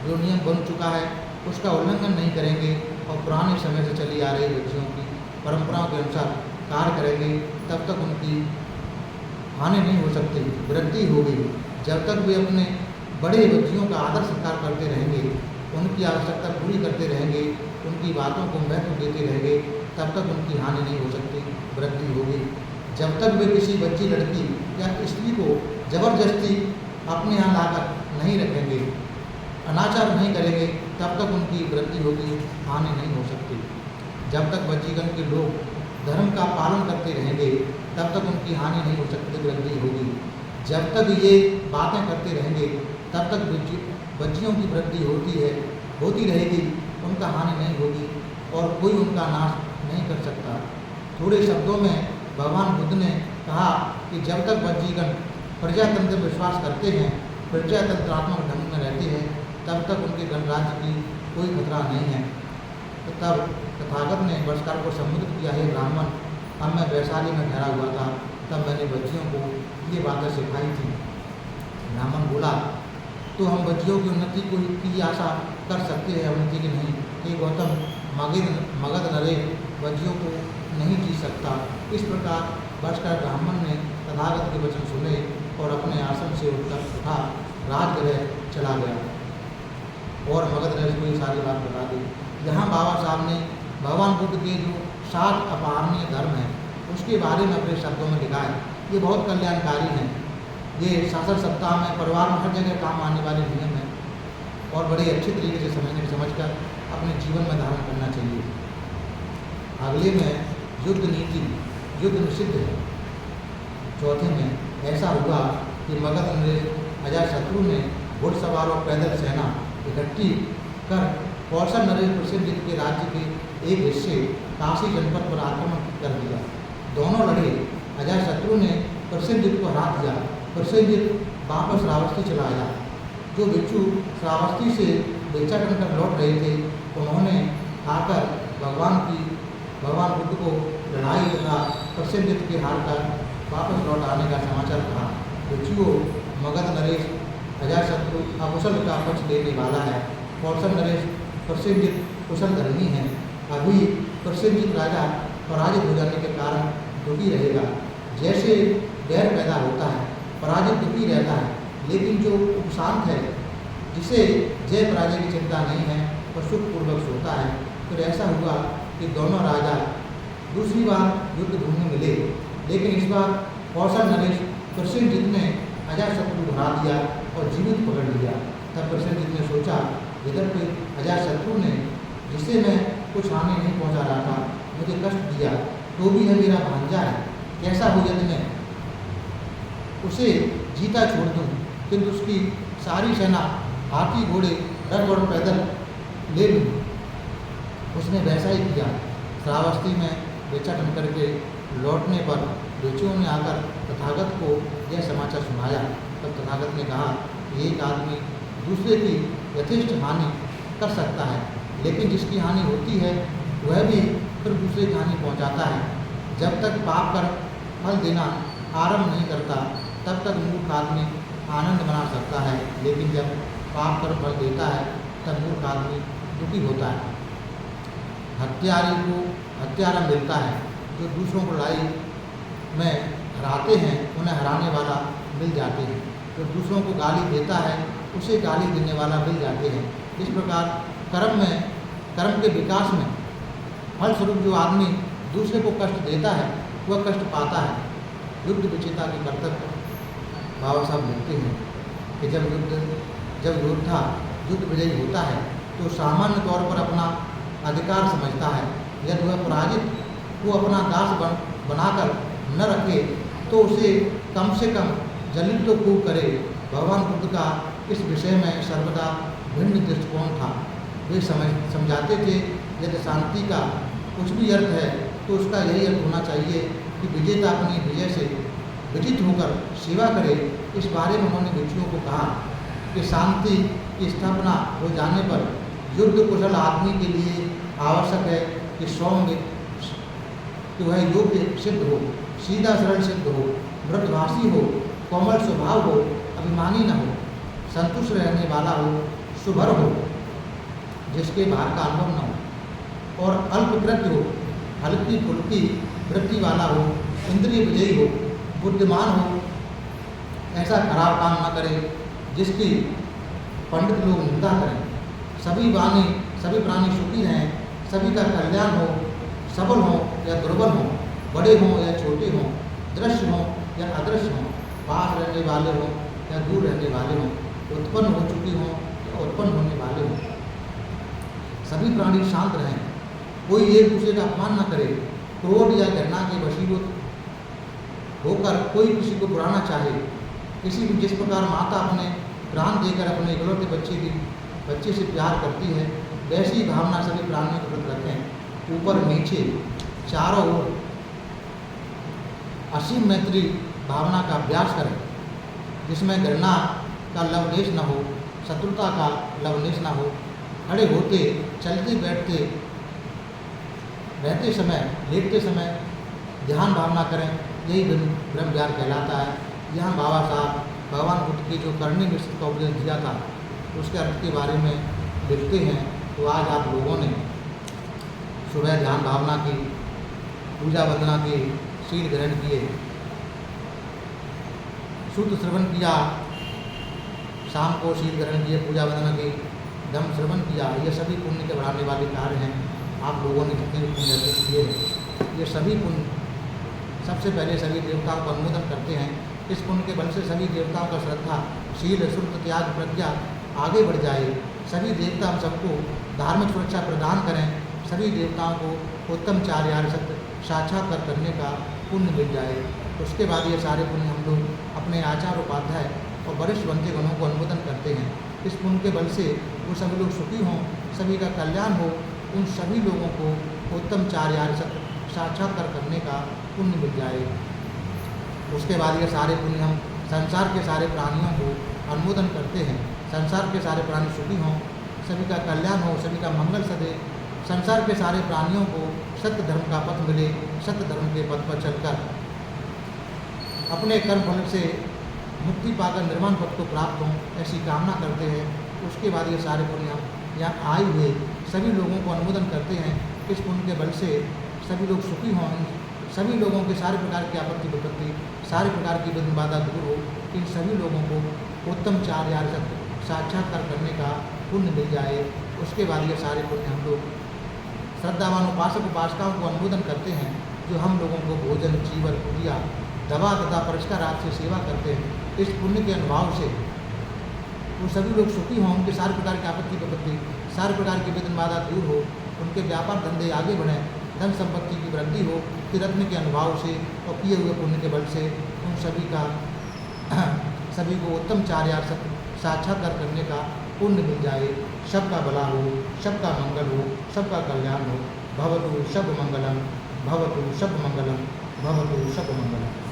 जो नियम बन चुका है उसका उल्लंघन नहीं करेंगे और पुराने समय से चली आ रही वज्जियों की परंपराओं के अनुसार कार्य करेंगे, तब तक उनकी हानि नहीं हो सकती, वृद्धि होगी। जब तक वे अपने बड़े वज्जियों का आदर सत्कार करते रहेंगे, उनकी आवश्यकता पूरी करते रहेंगे, उनकी बातों को महत्व देते रहेंगे, तब तक उनकी हानि नहीं हो सकती, वृद्धि होगी। जब तक वे किसी बच्ची, लड़की या स्त्री को जबरदस्ती अपने यहाँ लाकर नहीं रखेंगे, अनाचार नहीं करेंगे, तब तक उनकी वृद्धि होगी, हानि नहीं हो सकती। जब तक वज्जीगण के लोग धर्म का पालन करते रहेंगे, तब तक उनकी हानि नहीं हो सकती, वृद्धि होगी। जब तक ये बातें करते रहेंगे, तब तक बच्चियों की वृद्धि होती रहेगी, उनका हानि नहीं होगी और कोई उनका नाश नहीं कर सकता। थोड़े शब्दों में भगवान बुद्ध ने कहा कि जब तक वज्जीगण प्रजातंत्र विश्वास करते हैं, प्रजातंत्रात्मक ढंग में रहते हैं, तब तक उनके गणराज्य की कोई खतरा नहीं है। तो तब तथागत ने वर्षकार को संबोधित किया, हे ब्राह्मण, अब मैं वैशाली में ठहरा हुआ था, तब मैंने बच्चियों को ये बातें सिखाई थी। ब्राह्मण बोला, तो हम बच्चियों की उन्नति की आशा कर सकते हैं, उन्नति की नहीं। हे गौतम, मगध नरेश बच्चियों को नहीं जी सकता। इस प्रकार वर्षकार ब्राह्मण ने तथागत के वचन सुने और अपने आसन से उठा राजगृह चला गया और मगध नरेश को ये सारी बात बता दी। यहाँ बाबा साहब ने भगवान बुद्ध के जो 7 अपहरणीय धर्म हैं उसके बारे में अपने शब्दों में लिखा है। ये बहुत कल्याणकारी हैं। ये शासन सप्ताह में, परिवार में, हर जगह काम आने वाले नियम हैं और बड़े अच्छे तरीके से समझकर अपने जीवन में धारण करना चाहिए। अगले में युद्ध नीति, युद्ध निषिद्ध है। चौथे में ऐसा हुआ कि मगध नरेश अजातशत्रु ने घुड़सवार और पैदल सेना इकट्ठी कर कौशल नरेश प्रसिद्ध के राज्य के एक हिस्से काशी जनपद पर आक्रमण कर दिया। दोनों लड़े। अजातशत्रु ने प्रसिद्ध को हरा दिया। प्रसिद्ध वापस श्रावस्ती चला आया। जो भिक्षु श्रावस्ती से भिक्षाटन कर लौट रहे थे, उन्होंने आकर भगवान बुद्ध को लड़ाई तथा प्रसिद्ध के हार कर वापस लौट आने का समाचार कहा। भिक्षुओं, मगध नरेश अजातशत्रु अकुशल का पक्ष लेने वाला है। कौशल नरेश प्रसिद्ध कुशल धर्मी है। अभी प्रसिद्ध राजा पराजित हो जाने के कारण दुखी रहेगा। जैसे बैर पैदा होता है पराजित दुखी रहता है, लेकिन जो उपशांत है, जिसे जय पराजय की चिंता नहीं है, वह सुखपूर्वक सोता है। फिर ऐसा हुआ कि दोनों राजा दूसरी बार युद्ध भूमि मिले, लेकिन इस बार कौशल नरेश प्रसेनजीत ने अजातशत्रु हरा दिया और जीवित पकड़ लिया। तब प्रसेनजीत ने सोचा, यद्यपि अजातशत्रु ने, जिसे मैं कुछ हानि नहीं पहुंचा रहा था, मुझे कष्ट दिया, तो भी यह मेरा भांजा है। कैसा हो यदि मैं उसे जीता छोड़ दूँ, किंतु उसकी सारी सेना, हाथी, घोड़े, रथ और पैदल ले लूँ। उसने वैसा ही किया। श्रावस्ती में बेचैन करके लौटने पर ऋषियों ने आकर तथागत को यह समाचार सुनाया। तब तथागत ने कहा कि एक आदमी दूसरे की यथेष्ट हानि कर सकता है, लेकिन जिसकी हानि होती है वह भी फिर दूसरे की हानि पहुँचाता है। जब तक पाप कर फल देना आरंभ नहीं करता, तब तक मूर्ख आदमी आनंद मना सकता है, लेकिन जब पाप कर फल देता है तब मूर्ख आदमी दुखी होता है। हत्यारे को हत्यारा मिलता है, जो दूसरों को लड़ाई में हराते हैं उन्हें हराने वाला मिल जाते हैं। जो दूसरों को गाली देता है उसे गाली देने वाला मिल जाते हैं। इस प्रकार कर्म के विकास में फलस्वरूप जो आदमी दूसरे को कष्ट देता है वह कष्ट पाता है। युद्ध विजेता के कर्तव्य बाबा साहब लिखते हैं कि जब योद्धा युद्ध विजयी होता है तो सामान्य तौर पर अपना अधिकार समझता है। यदि वह पराजित को अपना दास बनाकर न रखे तो उसे कम से कम जलिल तो खूब करे। भगवान बुद्ध का इस विषय में सर्वदा भिन्न दृष्टिकोण था। वे समझाते थे यदि शांति का कुछ भी अर्थ है तो उसका यही अर्थ होना चाहिए कि विजेता अपनी विजय से विजित होकर सेवा करे। इस बारे में उन्होंने भिक्षुओं को कहा कि शांति की स्थापना हो जाने पर युद्ध कुशल आदमी के लिए आवश्यक है कि सौम्य कि वह योग्य सिद्ध हो, सीधा सरल सिद्ध हो, मृदभाषी हो, कोमल स्वभाव हो, अभिमानी न हो, संतुष्ट रहने वाला हो, सुभर हो, जिसके बाहर का अनुभव न हो, और अल्पकृत्य हो, हल्की फुल्की वृत्ति वाला हो, इंद्रिय विजयी हो, बुद्धिमान हो, ऐसा खराब काम न करे जिसकी पंडित लोग निंदा करें। सभी प्राणी सुखी रहें, सभी का कल्याण हो, सबल हो या दुर्बल हो, बड़े हों या छोटे हों, दृश्य हों या अदृश्य हों, पास रहने वाले हों या दूर रहने वाले हों, उत्पन्न हो चुके हों या उत्पन्न होने वाले हों। सभी प्राणी शांत रहें, कोई एक दूसरे का अपमान न करे, क्रोध या घृणा के वशीभूत होकर कोई किसी को बुराना चाहे। किसी भी जिस प्रकार माता अपने प्राण देकर अपने इकलौते बच्चे से प्यार करती है, वैसी भावना सभी प्राणियों के प्रति रखें। ऊपर नीचे चारों ओर असीम मैत्री भावना का अभ्यास करें, जिसमें घृणा का लवलेश न हो, शत्रुता का लवलेश न हो। खड़े होते, चलते बैठते, रहते समय, लेटते समय ध्यान भावना करें, यही ब्रह्म ज्ञान कहलाता है। यहाँ बाबा साहब भगवान बुद्ध की जो करनी मिश्र का उपदेश दिया था उसके अर्थ के बारे में लिखते हैं। तो आज आप लोगों ने सुबह ध्यान भावना की, पूजा वंदना की, शील ग्रहण किए, शुद्ध श्रवण किया, शाम को शील ग्रहण किए, पूजा वंदना की, धम्म श्रवण किया, ये सभी पुण्य के बढ़ाने वाले कार्य हैं। आप लोगों ने जितने भी पुण्य अर्जित किए हैं, ये सभी पुण्य सबसे पहले सभी देवताओं का अनुमोदन करते हैं। इस पुण्य के बल से सभी देवताओं का श्रद्धा, शील, शुद्ध, त्याग, प्रज्ञा आगे बढ़ जाए। सभी देवता हम सबको धार्मिक सुरक्षा प्रदान करें। सभी देवताओं को उत्तम चार्यार्थ सत्य साक्षात्कार करने का पुण्य मिल जाए। उसके बाद ये सारे पुण्य हम लोग अपने आचार्य, उपाध्याय और वरिष्ठ बनते गणों को अनुमोदन करते हैं। इस पुण्य के बल से वो सभी लोग सुखी हों, सभी का कल्याण हो, उन सभी लोगों को उत्तम चार्यार्थ सत्य साक्षात्कार करने का पुण्य मिल जाए। उसके बाद ये सारे पुण्य हम संसार के सारे प्राणियों को अनुमोदन करते हैं। संसार के सारे प्राणी सुखी हों, सभी का कल्याण हो, सभी का मंगल सदे, संसार के सारे प्राणियों को सत्य धर्म का पथ मिले, सत्य धर्म के पथ पर चलकर अपने कर्म फल से मुक्ति पाकर निर्वाण पद को प्राप्त हों, ऐसी कामना करते हैं। उसके बाद ये सारे पुण्य हम यहाँ आए हुए सभी लोगों को अनुमोदन करते हैं। इस पुण्य के बल से सभी लोग सुखी हों, सभी लोगों के सारे प्रकार की आपत्ति विपत्ति, सारे प्रकार की विघ्न बाधा दूर हो, इन सभी लोगों को उत्तम 4 साक्षात्कार करने का पुण्य मिल जाए। उसके बाद ये सारे पुण्य हम लोग श्रद्धावान उपासक उपासिकाओं को अनुमोदन करते हैं, जो हम लोगों को भोजन, चीवर, पूजा, दवा तथा परिष्कार आदि से सेवा करते हैं। इस पुण्य के अनुभाव से वो सभी लोग सुखी हों, उनके सारे प्रकार की आपत्ति विपत्ति, सारे प्रकार की वेदन बाधा दूर हो, उनके व्यापार धंधे आगे बढ़ें, धन संपत्ति की वृद्धि हो, तिरत्न के अनुभाव से और किए हुए पुण्य के बल से उन सभी को उत्तम 4 साक्षात्कार करने का पुण्य मिल जाए। सबका भला हो, सबका मंगल हो, सबका कल्याण हो। भवतु सब मंगलम, भवतु सब मंगलम, भवतु सब मंगलम।